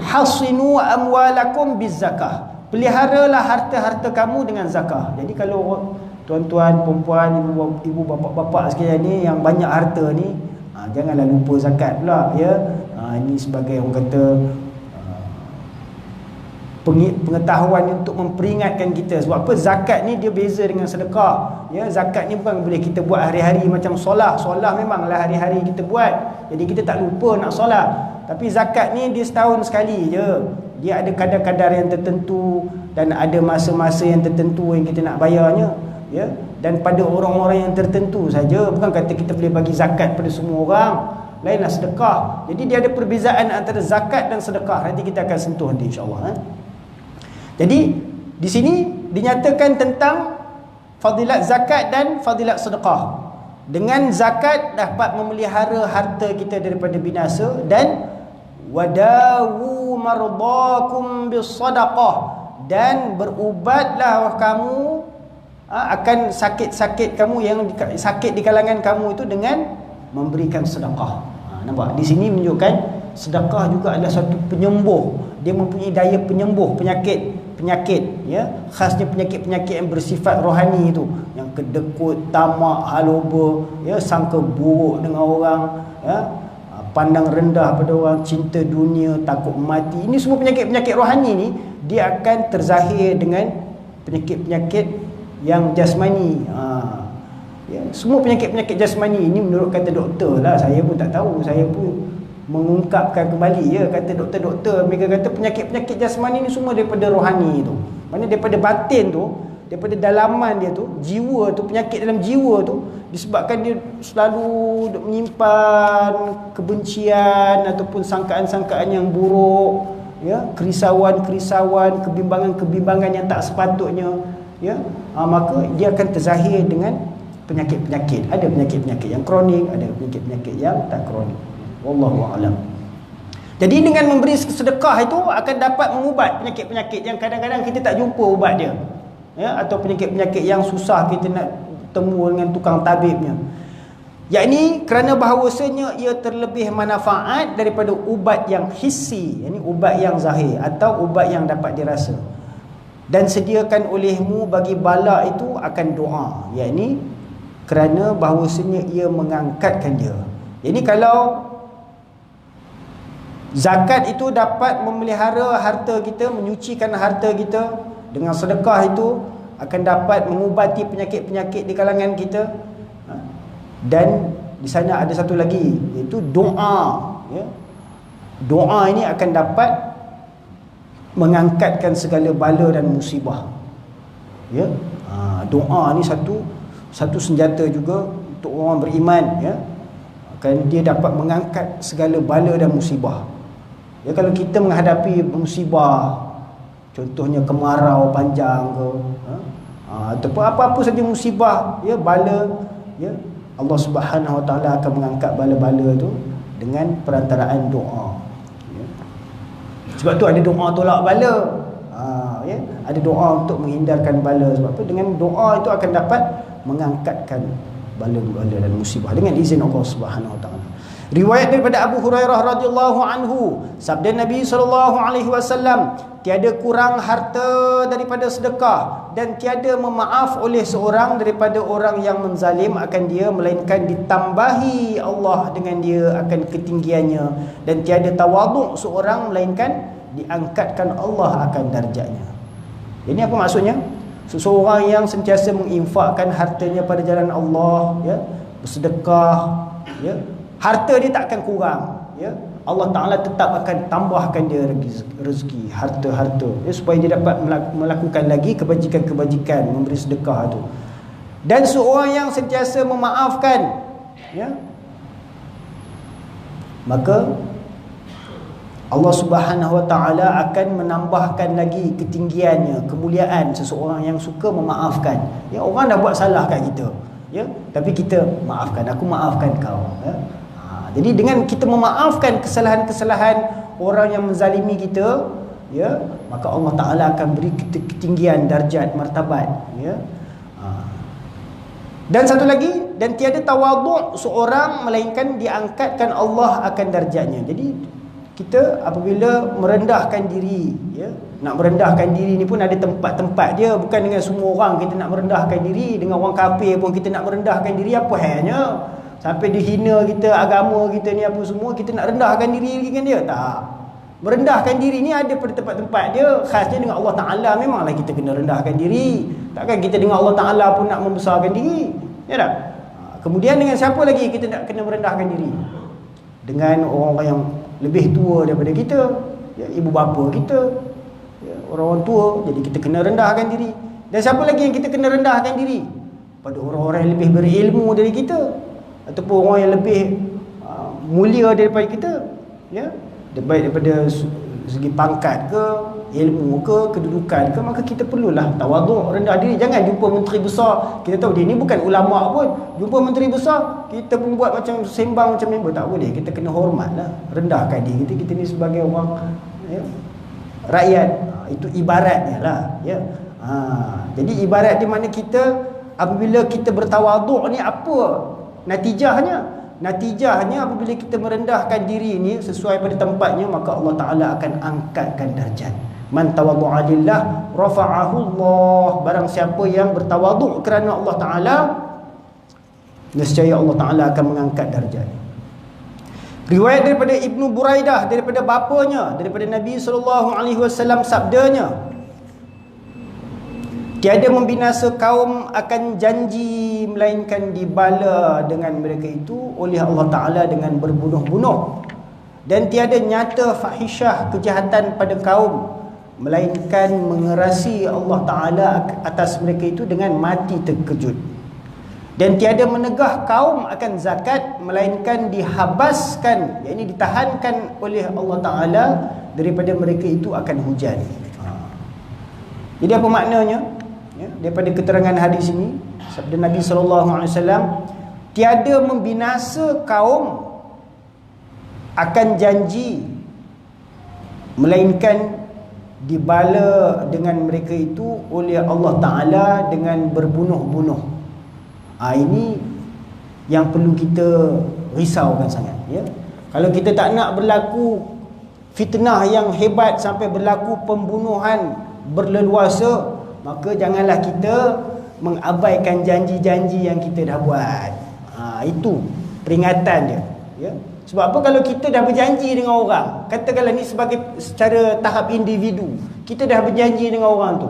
Speaker 1: Hasinu amwalakum bizzakah, peliharalah harta-harta kamu dengan zakah. Jadi kalau tuan-tuan, perempuan, ibu bapa-bapa sekalian ni yang banyak harta ni, janganlah lupa zakat pula. Ini sebagai orang kata pengetahuan untuk memperingatkan kita. Sebab apa? Zakat ni dia beza dengan sedekah. Zakat ni bukan boleh kita buat hari-hari macam solat. Solat memanglah hari-hari kita buat, jadi kita tak lupa nak solat. Tapi zakat ni dia setahun sekali je. Dia ada kadar-kadar yang tertentu dan ada masa-masa yang tertentu yang kita nak bayarnya. Dan pada orang-orang yang tertentu saja, bukan kata kita boleh bagi zakat pada semua orang. Lainlah sedekah. Jadi dia ada perbezaan antara zakat dan sedekah. Nanti kita akan sentuh nanti insya-Allah. Jadi di sini dinyatakan tentang fadilat zakat dan fadilat sedekah. Dengan zakat dapat memelihara harta kita daripada binasa, dan wadawu mardakum bisadaqah, dan berubatlah kamu akan sakit-sakit kamu yang sakit di kalangan kamu itu dengan memberikan sedekah. Nampak? Di sini menunjukkan sedekah juga adalah satu penyembuh. Dia mempunyai daya penyembuh penyakit, ya, khasnya penyakit-penyakit yang bersifat rohani itu, yang kedekut, tamak, haloba, ya, sangka buruk dengan orang, ya, pandang rendah pada orang, cinta dunia, takut mati. Ini semua penyakit-penyakit rohani ni dia akan terzahir dengan penyakit-penyakit yang jasmani. Ya, semua penyakit-penyakit jasmani ini menurut kata doktor lah, saya pun tak tahu, saya pun mengungkapkan kembali, ya, kata doktor-doktor, mereka kata penyakit-penyakit jasmani ni semua daripada rohani tu. Maknanya daripada batin tu, daripada dalaman dia tu, jiwa tu, penyakit dalam jiwa tu, disebabkan dia selalu menyimpan kebencian ataupun sangkaan-sangkaan yang buruk, ya, kerisauan-kerisauan, kebimbangan-kebimbangan yang tak sepatutnya, ya, maka dia akan terzahir dengan penyakit-penyakit. Ada penyakit-penyakit yang kronik, ada penyakit-penyakit yang tak kronik. Wallahu a'lam. Jadi dengan memberi sedekah itu akan dapat mengubat penyakit-penyakit yang kadang-kadang kita tak jumpa ubat dia, ya, atau penyakit-penyakit yang susah kita nak temu dengan tukang tabibnya. Yakni kerana bahawasanya ia terlebih manfaat daripada ubat yang hissi, yakni ubat yang zahir atau ubat yang dapat dirasa. Dan sediakan olehmu bagi bala itu akan doa, yakni kerana bahawasanya ia mengangkatkan dia. Jadi kalau zakat itu dapat memelihara harta kita, menyucikan harta kita, dengan sedekah itu akan dapat mengubati penyakit-penyakit di kalangan kita. Dan di sana ada satu lagi, iaitu doa, ya. Doa ini akan dapat mengangkatkan segala bala dan musibah, ya. Doa ni satu senjata juga untuk orang beriman, ya. Dia dapat mengangkat segala bala dan musibah. Ya, kalau kita menghadapi musibah, contohnya kemarau panjang ke, ataupun apa-apa saja musibah, ya, bala, ya, Allah Subhanahu Wa Taala akan mengangkat bala-bala tu dengan perantaraan doa, ya. Sebab tu ada doa tolak bala, ya, ada doa untuk menghindarkan bala. Sebab tu dengan doa itu akan dapat mengangkatkan bala-bala dan musibah dengan izin Allah Subhanahu Wa Taala. Riwayat daripada Abu Hurairah radhiyallahu anhu, sabda Nabi SAW, tiada kurang harta daripada sedekah dan tiada memaaf oleh seorang daripada orang yang menzalim akan dia, melainkan ditambahi Allah dengan dia akan ketinggiannya, dan tiada tawaduk seorang melainkan diangkatkan Allah akan darjatnya. Ini apa maksudnya? Seseorang yang sentiasa menginfakkan hartanya pada jalan Allah, ya, bersedekah, ya, harta dia tak akan kurang, ya. Allah Ta'ala tetap akan tambahkan dia rezeki, harta-harta, ya, supaya dia dapat melakukan lagi kebajikan-kebajikan, memberi sedekah itu. Dan seorang yang sentiasa memaafkan, ya, maka Allah Subhanahu Wa Taala akan menambahkan lagi ketinggiannya, kemuliaan seseorang yang suka memaafkan. Ya, orang dah buat salah kat kita, ya, tapi kita maafkan, aku maafkan kau, ya. Jadi dengan kita memaafkan kesalahan-kesalahan orang yang menzalimi kita, ya, maka Allah Ta'ala akan beri ketinggian darjat, martabat, ya. Dan satu lagi, dan tiada tawaduk seorang melainkan diangkatkan Allah akan darjatnya. Jadi kita apabila merendahkan diri, ya, nak merendahkan diri ni pun ada tempat-tempat dia. Bukan dengan semua orang kita nak merendahkan diri. Dengan orang kafir pun kita nak merendahkan diri, apa halnya? Sampai dihina kita, agama kita ni apa semua, kita nak rendahkan diri dengan dia? Tak. Merendahkan diri ni ada pada tempat-tempat dia. Khasnya dengan Allah Ta'ala memanglah kita kena rendahkan diri. Takkan kita dengan Allah Ta'ala pun nak membesarkan diri, ya tak? Kemudian dengan siapa lagi kita nak kena merendahkan diri? Dengan orang-orang yang lebih tua daripada kita, ya, ibu bapa kita, ya, orang-orang tua. Jadi kita kena rendahkan diri. Dan siapa lagi yang kita kena rendahkan diri? Pada orang-orang yang lebih berilmu dari kita, ataupun orang yang lebih mulia daripada kita, ya, baik daripada segi pangkat ke, ilmu ke, kedudukan ke, maka kita perlulah tawaduk, rendah diri. Jangan jumpa menteri besar, kita tahu dia ni bukan ulama pun, jumpa menteri besar kita pun buat macam sembang macam member, tak boleh. Kita kena hormatlah, rendahkan diri kita ni sebagai orang, ya, rakyat. Itu ibaratnya lah, ya. Jadi ibarat di mana kita apabila kita bertawaduk ni, apa natijahnya? natijahnya apabila kita merendahkan diri ini sesuai pada tempatnya, maka Allah Ta'ala akan angkatkan darjat. Man tawaddu'a lillah rafa'ahu Allah. Barang siapa yang bertawaduk kerana Allah Ta'ala, nescaya Allah Ta'ala akan mengangkat darjat. Riwayat daripada Ibnu Buraidah, daripada bapanya, daripada Nabi SAW, sabdanya, tiada membinasa kaum akan janji melainkan dibala dengan mereka itu oleh Allah Ta'ala dengan berbunuh-bunuh. Dan tiada nyata fahisyah kejahatan pada kaum melainkan mengerasi Allah Ta'ala atas mereka itu dengan mati terkejut. Dan tiada menegah kaum akan zakat melainkan dihabaskan, yakni ditahankan oleh Allah Ta'ala daripada mereka itu akan hujan. Jadi apa maknanya? Ya, daripada keterangan hadis ini, sabda Nabi SAW, tiada membinasa kaum akan janji melainkan dibala dengan mereka itu oleh Allah Ta'ala dengan berbunuh-bunuh. Ini yang perlu kita risaukan sangat, ya. Kalau kita tak nak berlaku fitnah yang hebat sampai berlaku pembunuhan berleluasa, maka janganlah kita mengabaikan janji-janji yang kita dah buat. Itu peringatan dia, ya. Sebab apa? Kalau kita dah berjanji dengan orang, katakanlah ni secara tahap individu, kita dah berjanji dengan orang tu,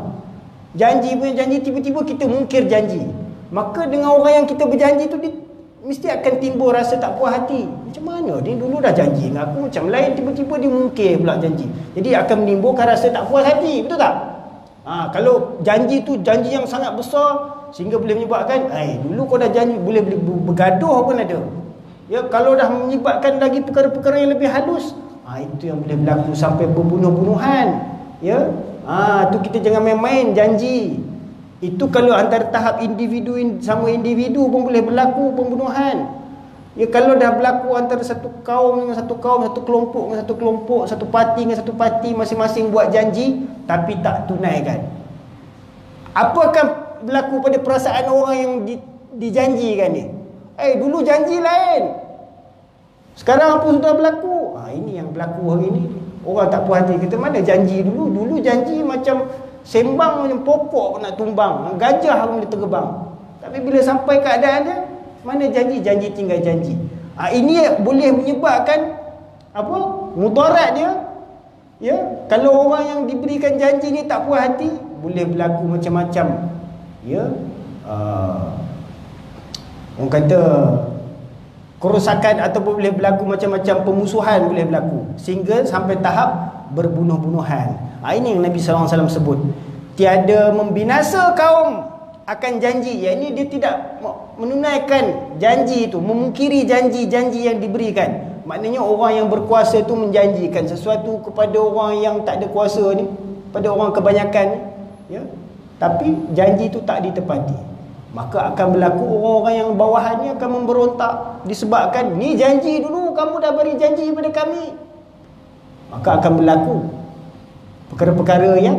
Speaker 1: janji punya janji, tiba-tiba kita mungkir janji, maka dengan orang yang kita berjanji tu dia mesti akan timbul rasa tak puas hati. Macam mana dia dulu dah janji dengan aku macam lain, tiba-tiba dia mungkir pula janji. Jadi akan menimbulkan rasa tak puas hati, betul tak? Kalau janji tu janji yang sangat besar sehingga boleh menyebabkan dulu kau dah janji, boleh bergaduh pun ada. Ya, kalau dah menyebabkan lagi perkara-perkara yang lebih halus, itu yang boleh berlaku sampai berbunuh-bunuhan. Ya, tu kita jangan main-main janji. Itu kalau antara tahap individu sama individu pun boleh berlaku pembunuhan. Ya, kalau dah berlaku antara satu kaum dengan satu kaum, satu kelompok dengan satu kelompok, satu parti dengan satu parti, masing-masing buat janji tapi tak tunaikan, apa akan berlaku pada perasaan orang yang dijanjikan ni? Dulu janji lain, sekarang apa sudah berlaku? Ini yang berlaku hari ni. Orang tak puas hati, kita mana janji dulu? Dulu janji macam sembang, macam pokok nak tumbang, gajah pun boleh terbang. Tapi bila sampai keadaan dia, mana janji? Janji tinggal janji. Ini boleh menyebabkan apa? Mudarat dia. Ya, kalau orang yang diberikan janji ni tak puas hati, boleh berlaku macam-macam. Ya, orang kata kerosakan ataupun boleh berlaku macam-macam pemusuhan boleh berlaku sehingga sampai tahap berbunuh-bunuhan. Ini yang Nabi SAW sebut, tiada membinasa kaum akan janji, yakni dia tidak menunaikan janji itu, memungkiri janji-janji yang diberikan. Maknanya orang yang berkuasa itu menjanjikan sesuatu kepada orang yang tak ada kuasa ni, pada orang kebanyakan ni, ya, tapi janji itu tak ditepati, maka akan berlaku orang-orang yang bawahannya akan memberontak disebabkan ni janji dulu kamu dah beri janji kepada kami. Maka akan berlaku perkara-perkara yang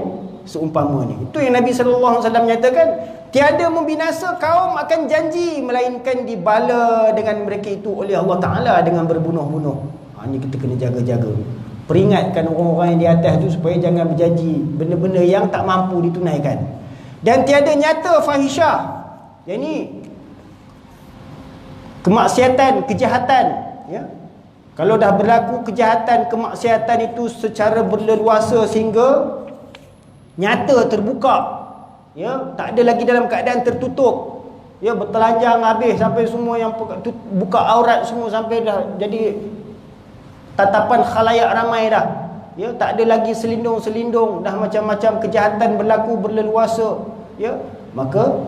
Speaker 1: seumpama ni. Itu yang Nabi SAW nyatakan, tiada membinasa kaum akan janji melainkan dibala dengan mereka itu oleh Allah Ta'ala dengan berbunuh-bunuh. Ini kita kena jaga-jaga, peringatkan orang-orang yang di atas tu supaya jangan berjanji benda-benda yang tak mampu ditunaikan. Dan tiada nyata fahisyah, yakni kemaksiatan, kejahatan, ya. Kalau dah berlaku kejahatan, kemaksiatan itu secara berleluasa sehingga nyata, terbuka, ya, tak ada lagi dalam keadaan tertutup, ya, bertelanjang habis sampai semua yang buka aurat semua sampai dah jadi tatapan khalayak ramai dah, ya, tak ada lagi selindung-selindung, dah macam-macam kejahatan berlaku berleluasa, ya, maka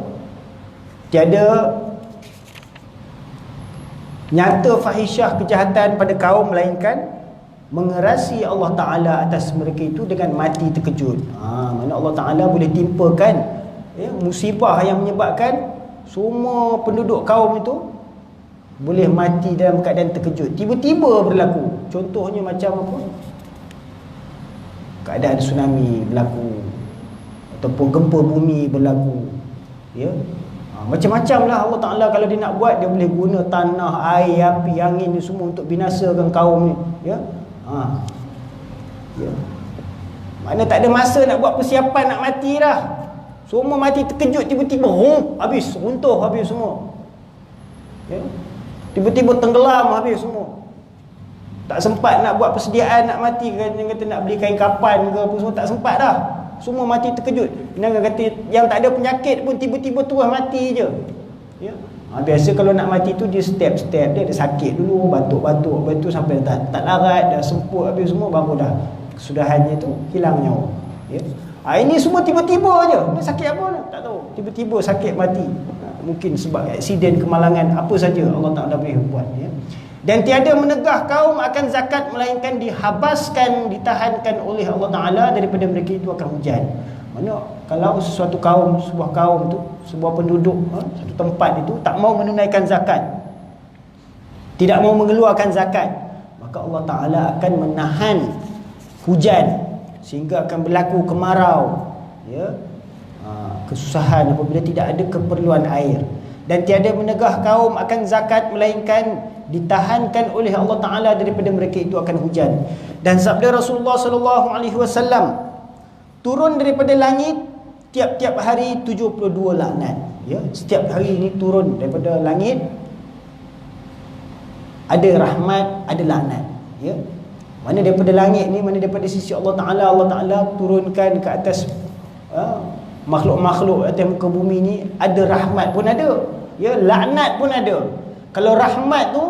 Speaker 1: tiada nyata fahisyah kejahatan pada kaum melainkan mengerasi Allah Ta'ala atas mereka itu dengan mati terkejut. Mana Allah Ta'ala boleh timpakan, ya, musibah yang menyebabkan semua penduduk kaum itu boleh mati dalam keadaan terkejut, tiba-tiba berlaku. Contohnya macam apa? Keadaan tsunami berlaku ataupun gempa bumi berlaku, ya. Macam-macam lah Allah Ta'ala kalau dia nak buat, dia boleh guna tanah, air, api, angin ni semua untuk binasakan kaum ni. Ya. Ya. Mana tak ada masa nak buat persiapan nak mati dah. Semua mati terkejut tiba-tiba, habis, runtuh habis semua. Ya. Tiba-tiba tenggelam habis semua. Tak sempat nak buat persediaan nak mati, kata nak beli kain kapan ke apa semua, tak sempat dah. Semua mati terkejut. Jangan kata yang tak ada penyakit pun tiba-tiba terus mati je. Ya. Biasa kalau nak mati tu dia step-step, dia ada sakit dulu, batuk-batuk, lepas tu sampai tak larat, dah semput habis semua, baru dah kesudahannya tu hilang nyawa. Ya. Ini semua tiba-tiba je. Ini sakit apa ni? Tak tahu. Tiba-tiba sakit mati. Mungkin sebab aksiden, kemalangan, apa saja Allah Ta'ala boleh buat. Ya. Dan tiada menegah kaum akan zakat melainkan dihabaskan, ditahankan oleh Allah Ta'ala daripada mereka itu akan hujan. Mana kalau sesuatu kaum, sebuah kaum tu, sebuah penduduk, satu tempat itu tak mau menunaikan zakat, tidak mau mengeluarkan zakat, maka Allah Ta'ala akan menahan hujan sehingga akan berlaku kemarau, ya, kesusahan apabila tidak ada keperluan air. Dan tiada menegah kaum akan zakat melainkan ditahankan oleh Allah Ta'ala daripada mereka itu akan hujan. Dan sabda Rasulullah SAW, turun daripada langit tiap-tiap hari 72 laknat. Ya, setiap hari ini turun daripada langit, ada rahmat, ada laknat. Ya. Mana daripada langit ni, mana daripada sisi Allah Ta'ala, Allah Ta'ala turunkan ke atas makhluk-makhluk atas muka bumi ni, ada rahmat pun ada, ya, laknat pun ada. Kalau rahmat tu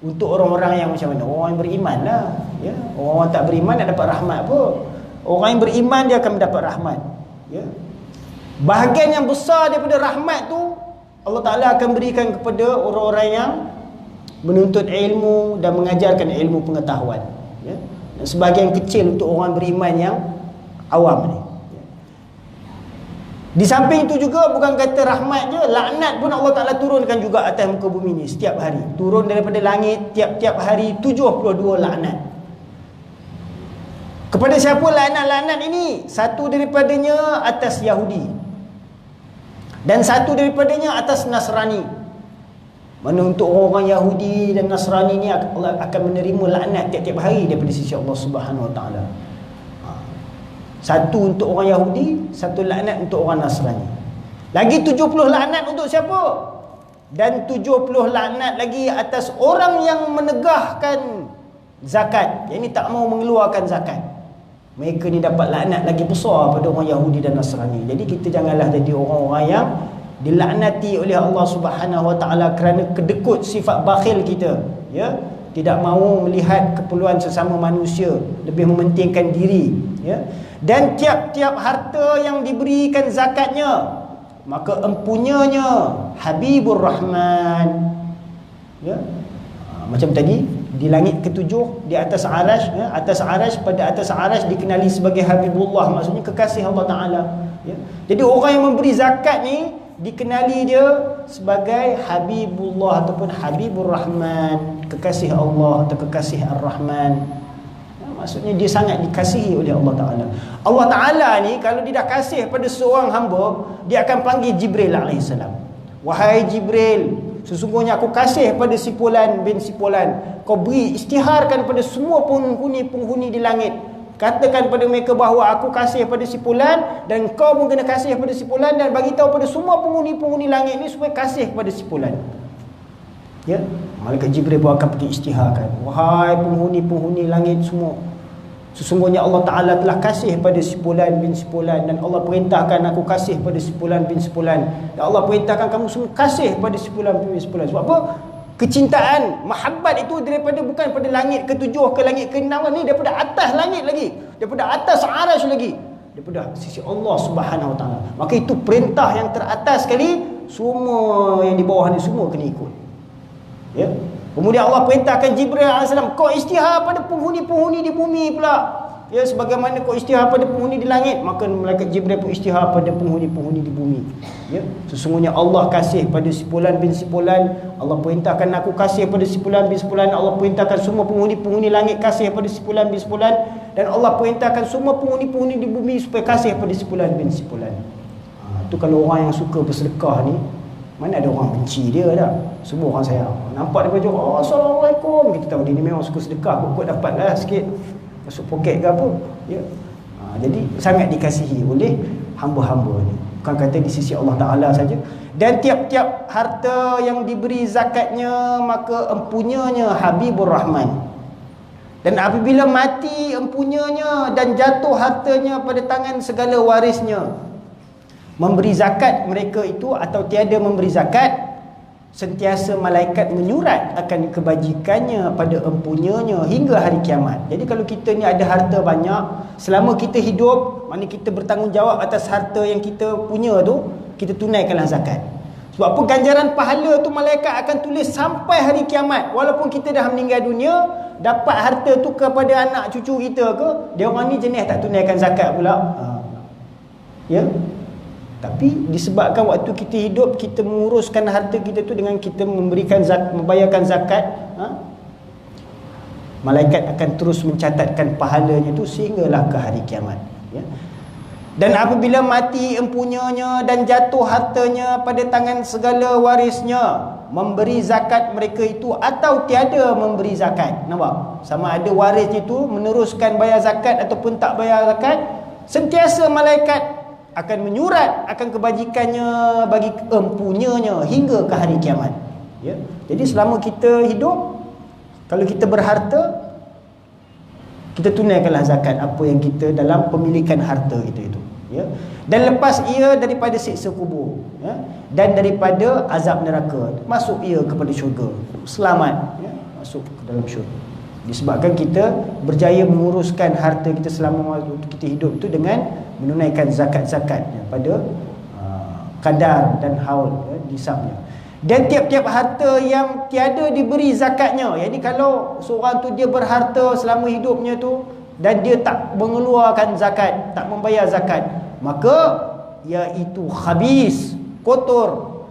Speaker 1: untuk orang-orang yang macam mana? Orang yang beriman lah, ya. Orang tak beriman nak dapat rahmat apa? Orang yang beriman dia akan mendapat rahmat, ya. Bahagian yang besar daripada rahmat tu Allah Ta'ala akan berikan kepada orang-orang yang menuntut ilmu dan mengajarkan ilmu pengetahuan, ya. Dan sebahagian kecil untuk orang beriman yang awam ni. Di samping itu juga bukan kata rahmat je, laknat pun Allah Ta'ala turunkan juga atas muka bumi ni setiap hari. Turun daripada langit tiap-tiap hari 72 laknat. Kepada siapa laknat-laknat ini? Satu daripadanya atas Yahudi, dan satu daripadanya atas Nasrani. Mana untuk orang Yahudi dan Nasrani ni Allah akan menerima laknat tiap-tiap hari daripada sisi Allah Subhanahu Wa Ta'ala. Satu untuk orang Yahudi, satu laknat untuk orang Nasrani. Lagi 70 laknat untuk siapa? Dan 70 laknat lagi atas orang yang menegahkan zakat, yang ini tak mau mengeluarkan zakat. Mereka ni dapat laknat lagi besar pada orang Yahudi dan Nasrani. Jadi kita janganlah jadi orang-orang yang dilaknati oleh Allah Subhanahu Wa Ta'ala kerana kedekut sifat bakhil kita, ya. Tidak mahu melihat keperluan sesama manusia, lebih mementingkan diri, ya. Dan tiap-tiap harta yang diberikan zakatnya, maka empunyanya Habibur Rahman, ya. Macam tadi di langit ketujuh, di atas arash, ya, atas arash, pada atas arash dikenali sebagai Habibullah, maksudnya kekasih Allah Ta'ala, ya. Jadi orang yang memberi zakat ni dikenali dia sebagai Habibullah ataupun Habibur Rahman, kekasih Allah atau kekasih Ar-Rahman. Maksudnya dia sangat dikasihi oleh Allah Ta'ala. Allah Ta'ala ni kalau dia dah kasih pada seorang hamba, dia akan panggil Jibril AS. Wahai Jibril, sesungguhnya aku kasih pada si Fulan bin si Fulan. Kau beri, istiharkan pada semua penghuni-penghuni di langit. Katakan pada mereka bahawa aku kasih pada si Fulan, dan kau pun kena kasih pada si Fulan, dan bagi tahu pada semua penghuni-penghuni langit ni supaya kasih kepada si Fulan. Ya, malaikat Jibril pun akan pergi istiharkan. Wahai penghuni-penghuni langit semua, sesungguhnya Allah Ta'ala telah kasih pada si Fulan bin si Fulan, dan Allah perintahkan aku kasih pada si Fulan bin si Fulan, dan Allah perintahkan kamu semua kasih pada si Fulan bin si Fulan. Sebab apa? Kecintaan, mahabbat itu daripada bukan pada langit ketujuh ke langit keenam ni, daripada atas langit lagi, daripada atas arash lagi, daripada sisi Allah Subhanahu Wa Ta'ala. Maka itu perintah yang teratas sekali, semua yang di bawah ni semua kena ikut, ya. Kemudian Allah perintahkan Jibril AS, kau istihar pada penghuni-penghuni di bumi pula, ya, sebagaimana kau istihar pada penghuni di langit, maka malaikat Jibril pun istihar pada penghuni-penghuni di bumi, ya. Sesungguhnya Allah kasih pada si Fulan bin si Fulan, Allah perintahkan aku kasih pada si Fulan bin si Fulan, Allah perintahkan semua penghuni-penghuni langit kasih pada si Fulan bin si Fulan, dan Allah perintahkan semua penghuni-penghuni di bumi supaya kasih pada si Fulan bin si Fulan. Itu kalau orang yang suka bersedekah ni, Mana ada orang benci dia dah. Semua orang sayang. Nampak dia baju, oh Assalamualaikum. Kita tahu dia ni memang suka sedekah, kot dapat lah sikit masuk poket ke apa. Ya. Jadi sangat dikasihi oleh hamba-hamba ni. Bukan kata di sisi Allah Ta'ala saja. Dan tiap-tiap harta yang diberi zakatnya, maka empunyanya Habibur Rahman. Dan apabila mati empunyanya dan jatuh hartanya pada tangan segala warisnya, memberi zakat mereka itu atau tiada memberi zakat, sentiasa malaikat menyurat akan kebajikannya pada empunyanya hingga hari kiamat. Jadi kalau kita ni ada harta banyak, selama kita hidup, mana kita bertanggungjawab atas harta yang kita punya tu, kita tunaikanlah zakat. Sebab apa? Ganjaran pahala tu malaikat akan tulis sampai hari kiamat. Walaupun kita dah meninggal dunia, dapat harta tu kepada anak cucu kita ke, dia orang ni jenis tak tunaikan zakat pula. Ya. Tapi disebabkan waktu kita hidup, kita menguruskan harta kita tu dengan kita memberikan membayarkan zakat, malaikat akan terus mencatatkan pahalanya tu sehinggalah ke hari kiamat. Ya. Dan apabila mati empunyanya dan jatuh hartanya pada tangan segala warisnya, memberi zakat mereka itu atau tiada memberi zakat. Nampak? Sama ada warisnya itu meneruskan bayar zakat ataupun tak bayar zakat, sentiasa malaikat akan menyurat akan kebajikannya bagi empunyanya hingga ke hari kiamat. Ya. Jadi selama kita hidup, kalau kita berharta, kita tunaikanlah zakat apa yang kita dalam pemilikan harta kita itu. Ya. Dan lepas ia daripada siksa kubur, ya, dan daripada azab neraka, masuk ia kepada syurga, selamat, ya, masuk ke dalam syurga. Disebabkan kita berjaya menguruskan harta kita selama waktu kita hidup itu dengan menunaikan zakat-zakatnya pada kadar dan haul, ya, nisabnya. Dan tiap-tiap harta yang tiada diberi zakatnya, jadi kalau seorang tu dia berharta selama hidupnya tu dan dia tak mengeluarkan zakat, tak membayar zakat, maka iaitu khabis, kotor,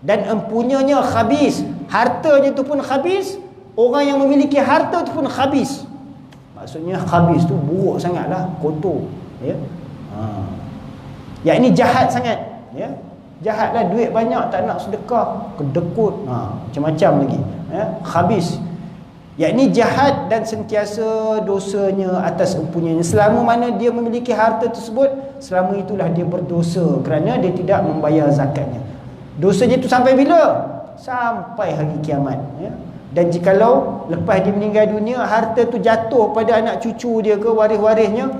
Speaker 1: dan empunyanya khabis, hartanya tu pun khabis, orang yang memiliki harta tu pun khabis. Maksudnya khabis tu buruk sangatlah, kotor, ya. Yang ini jahat sangat, ya. Jahatlah, duit banyak tak nak sedekah, kedekut, macam-macam lagi, ya. Khabis, yakni jahat dan sentiasa dosanya atas empunyanya. Selama mana dia memiliki harta tersebut, selama itulah dia berdosa kerana dia tidak membayar zakatnya. Dosanya itu sampai bila? Sampai hari kiamat, ya. Dan jikalau lepas dia meninggal dunia, harta tu jatuh pada anak cucu dia ke, waris-warisnya,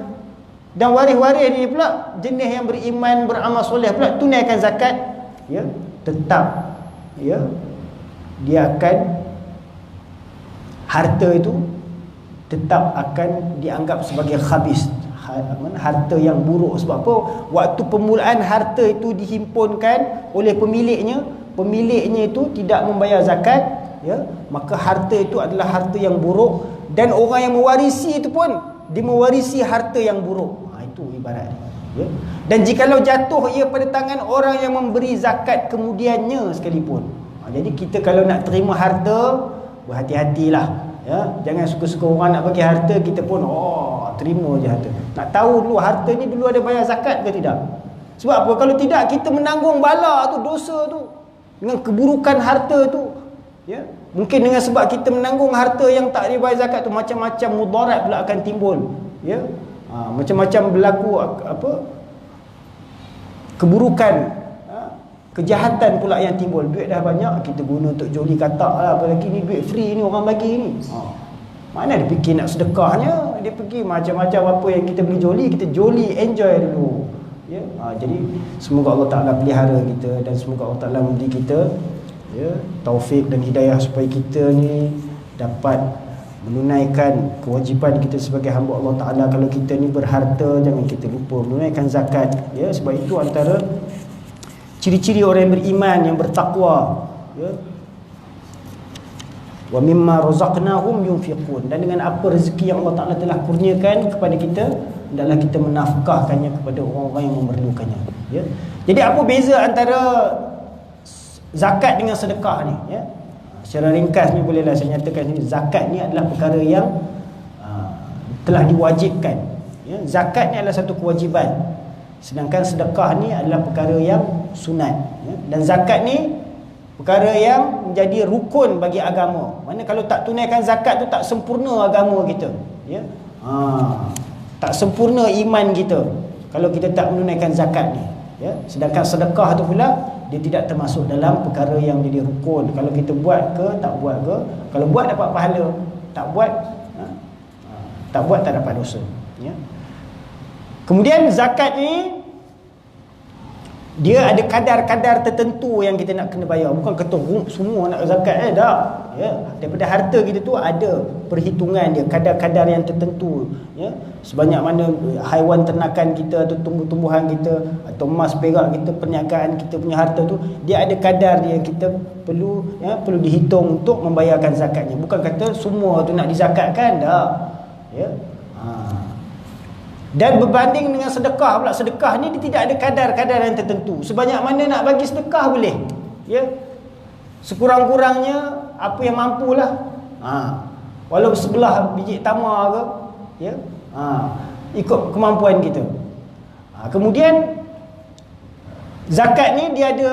Speaker 1: dan waris-waris dia pula jenis yang beriman, beramal soleh pula, tunaikan zakat, ya, tetap, ya, dia akan, harta itu tetap akan dianggap sebagai khabis, harta yang buruk. Sebab apa? Waktu permulaan harta itu dihimpunkan oleh pemiliknya itu tidak membayar zakat, ya, maka harta itu adalah harta yang buruk, dan orang yang mewarisi itu pun dia mewarisi harta yang buruk. Itu ibarat, ya. Dan jikalau jatuh ia pada tangan orang yang memberi zakat kemudiannya sekalipun, jadi kita kalau nak terima harta, berhati-hatilah, ya. Jangan suka-suka orang nak bagi harta, kita pun terima je harta. Nak tahu dulu harta ni dulu ada bayar zakat ke tidak. Sebab apa? Kalau tidak, kita menanggung bala tu, dosa tu, dengan keburukan harta tu, ya. Mungkin dengan sebab kita menanggung harta yang tak dibayar zakat tu, macam-macam mudarat pula akan timbul, ya. Macam-macam berlaku keburukan, kejahatan pula yang timbul. Duit dah banyak, kita guna untuk joli katak lah, apalagi ni duit free ni orang bagi ni. Mana dia fikir nak sedekahnya, dia pergi macam-macam apa yang kita beli joli, kita joli, enjoy dulu, ya. Jadi semoga Allah Ta'ala pelihara kita, dan semoga Allah Ta'ala memberi kita, ya, taufik dan hidayah supaya kita ni dapat menunaikan kewajipan kita sebagai hamba Allah Ta'ala. Kalau kita ni berharta, jangan kita lupa menunaikan zakat, ya. Sebab itu antara ciri-ciri orang yang beriman, yang bertakwa, ya. Wa mimma razaqnahum yunfiqun, dan dengan apa rezeki yang Allah Ta'ala telah kurniakan kepada kita, hendaklah kita menafkahkannya kepada orang-orang yang memerlukannya, ya. Jadi apa beza antara zakat dengan sedekah ni, ya? Secara ringkasnya bolehlah saya nyatakan sini, zakat ni adalah perkara yang telah diwajibkan, ya. Zakat ni adalah satu kewajiban, sedangkan sedekah ni adalah perkara yang sunat, ya. Dan zakat ni perkara yang menjadi rukun bagi agama. Mana kalau tak tunaikan zakat tu tak sempurna agama kita, ya. Tak sempurna iman kita kalau kita tak menunaikan zakat ni, ya. Sedangkan sedekah tu pula dia tidak termasuk dalam perkara yang jadi rukun. Kalau kita buat ke tak buat ke, kalau buat dapat pahala, tak buat tak dapat dosa, ya. Kemudian zakat ni dia ada kadar-kadar tertentu yang kita nak kena bayar. Bukan kata semua nak zakat tak, ya. Daripada harta kita tu ada perhitungan dia, kadar-kadar yang tertentu, ya. Sebanyak mana haiwan ternakan kita atau tumbuh-tumbuhan kita atau emas perak kita, perniagaan kita punya harta tu, dia ada kadar dia yang kita perlu, ya, perlu dihitung untuk membayarkan zakatnya. Bukan kata semua tu nak dizakatkan tak, ya. Dan berbanding dengan sedekah pula, sedekah ni dia tidak ada kadar-kadar yang tertentu. Sebanyak mana nak bagi sedekah boleh, ya. Sekurang-kurangnya apa yang mampulah. Walau sebelah biji tamar ke, ya. Ikut kemampuan kita. Kemudian zakat ni dia ada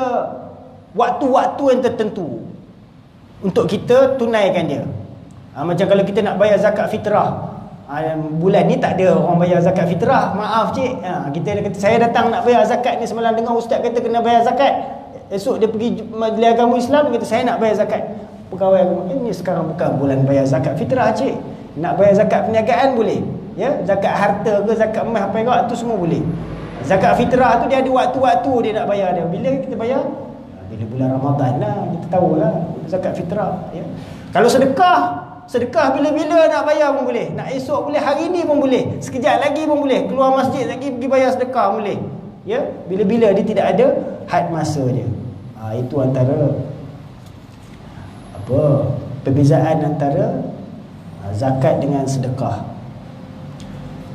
Speaker 1: waktu-waktu yang tertentu untuk kita tunaikan dia. Macam kalau kita nak bayar zakat fitrah, bulan ni tak ada orang bayar zakat fitrah, maaf cik, kita kata saya datang nak bayar zakat ni, semalam dengar ustaz kata kena bayar zakat, esok dia pergi majlis agama Islam, dia kata saya nak bayar zakat. Pegawai agama, ini sekarang bukan bulan bayar zakat fitrah cik, nak bayar zakat perniagaan boleh, ya. Zakat harta ke, zakat emas perak tu semua boleh. Zakat fitrah tu dia ada waktu-waktu dia nak bayar dia. Bila kita bayar? Bila bulan Ramadan lah, kita tahulah zakat fitrah, ya. Kalau sedekah bila-bila nak bayar pun boleh. Nak esok boleh, hari ni pun boleh, sekejap lagi pun boleh, keluar masjid lagi pergi bayar sedekah boleh, ya. Bila-bila, dia tidak ada had masa dia. Itu antara perbezaan antara zakat dengan sedekah.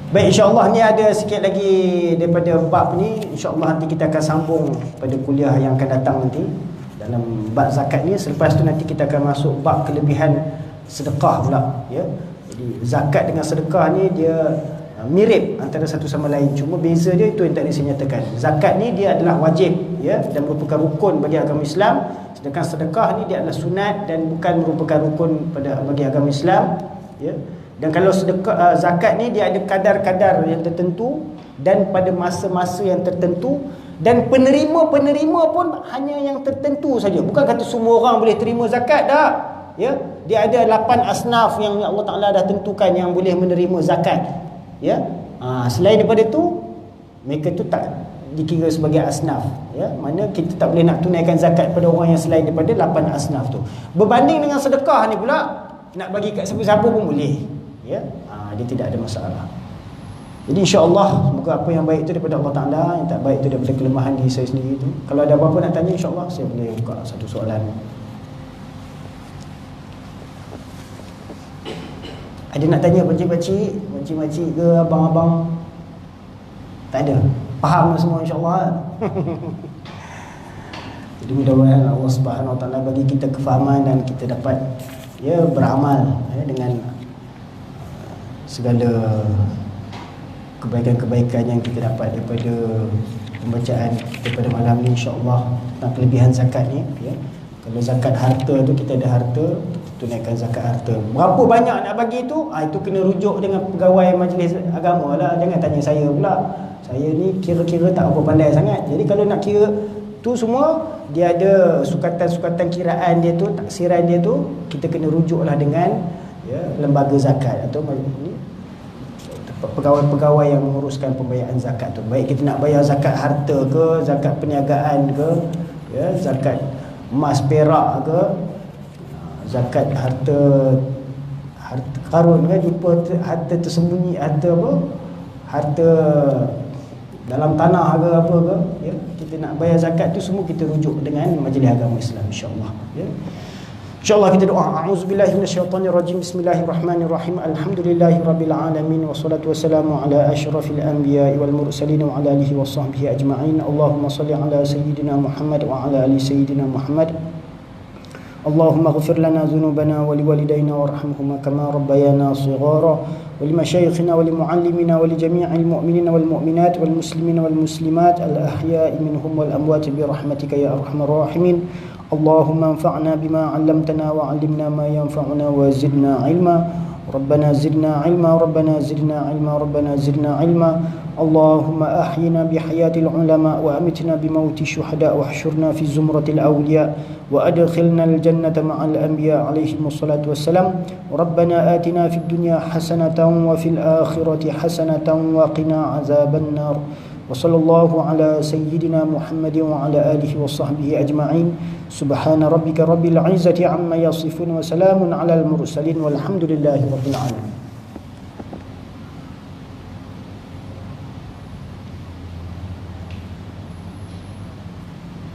Speaker 1: Baik, insya-Allah ni ada sikit lagi daripada bab ni. Insya-Allah nanti kita akan sambung pada kuliah yang akan datang nanti dalam bab zakat ni. Selepas tu nanti kita akan masuk bab kelebihan sedekah pula, ya. Jadi zakat dengan sedekah ni dia mirip antara satu sama lain, cuma beza dia itu yang tadi saya nyatakan. Zakat ni dia adalah wajib, ya, dan merupakan rukun bagi agama Islam, sedangkan sedekah ni dia adalah sunat dan bukan merupakan rukun bagi agama Islam, ya. Dan kalau sedekah, zakat ni dia ada kadar-kadar yang tertentu dan pada masa-masa yang tertentu, dan penerima-penerima pun hanya yang tertentu saja. Bukan kata semua orang boleh terima zakat, tak, ya. Dia ada 8 asnaf yang Allah Ta'ala dah tentukan yang boleh menerima zakat, ya. Selain daripada itu, mereka tu tak dikira sebagai asnaf, ya. Mana kita tak boleh nak tunaikan zakat pada orang yang selain daripada 8 asnaf tu. Berbanding dengan sedekah ni pula, nak bagi kat siapa-siapa pun boleh, ya. Dia tidak ada masalah. Jadi insya-Allah semoga apa yang baik itu daripada Allah Ta'ala, yang tak baik itu daripada kelemahan diri saya sendiri tu. Kalau ada apa-apa nak tanya, insya-Allah saya boleh buka satu soalan. Ada nak tanya pakcik-pakcik ke abang-abang? Tak ada. Faham semua insya-Allah. Jadi mudah-mudahan Allah Subhanahu Wa Taala bagi kita kefahaman dan kita dapat, ya, beramal, ya, dengan segala kebaikan-kebaikan yang kita dapat daripada pembacaan kita pada malam ni, insya-Allah, tentang kelebihan zakat ni, ya. Kalau zakat harta tu, kita ada harta, tunaikan zakat harta. Berapa banyak nak bagi tu, itu kena rujuk dengan pegawai majlis agama lah. Jangan tanya saya pula. Saya ni kira-kira tak apa pandai sangat. Jadi kalau nak kira tu semua, dia ada sukatan-sukatan kiraan dia tu, taksiran dia tu, kita kena rujuklah dengan, ya, lembaga zakat atau ni, pegawai-pegawai yang menguruskan pembayaran zakat tu. Baik kita nak bayar zakat harta ke, zakat perniagaan ke, ya, zakat emas perak ke, zakat harta karun kan, jumpa harta tersembunyi, harta apa, harta dalam tanah ke apa ke, ya. Kita nak bayar zakat tu semua kita rujuk dengan majlis agama Islam, insya-Allah, ya. InsyaAllah kita doa. A'udzubillahi minasyaitonirrajim. Bismillahirrahmanirrahim. Alhamdulillahirabbil alamin wassalatu wassalamu ala asyrafil anbiya'i wal mursalin wa ala alihi washabbihi ajma'in. Allahumma shalli ala sayyidina Muhammad wa ala ali sayyidina Muhammad. اللهم اغفر لنا ذنوبنا ولوالدينا وارحمهما كما ربيانا صغارا ولمشايخنا ولمعلمنا ولجميع المؤمنين والمؤمنات والمسلمين والمسلمات الأحياء منهم والأموات برحمتك يا أرحم الراحمين. اللهم انفعنا بما علمتنا وعلمنا ما ينفعنا وزدنا علما. ربنا زدنا علما ربنا زدنا علما ربنا زدنا علما. اللهم أحينا بحياة العلماء وأمتنا بموت الشهداء واحشرنا في زمرة الأولياء وأدخلنا الجنة مع الأنبياء عليهم الصلاة والسلام. ربنا آتنا في الدنيا حسنة وفي الآخرة حسنة وقنا عذاب النار. وصلى الله على سيدنا محمد وعلى آله وصحبه أجمعين. سبحان ربك رب العزة عما يصفون وسلام على المرسلين والحمد لله رب العالمين.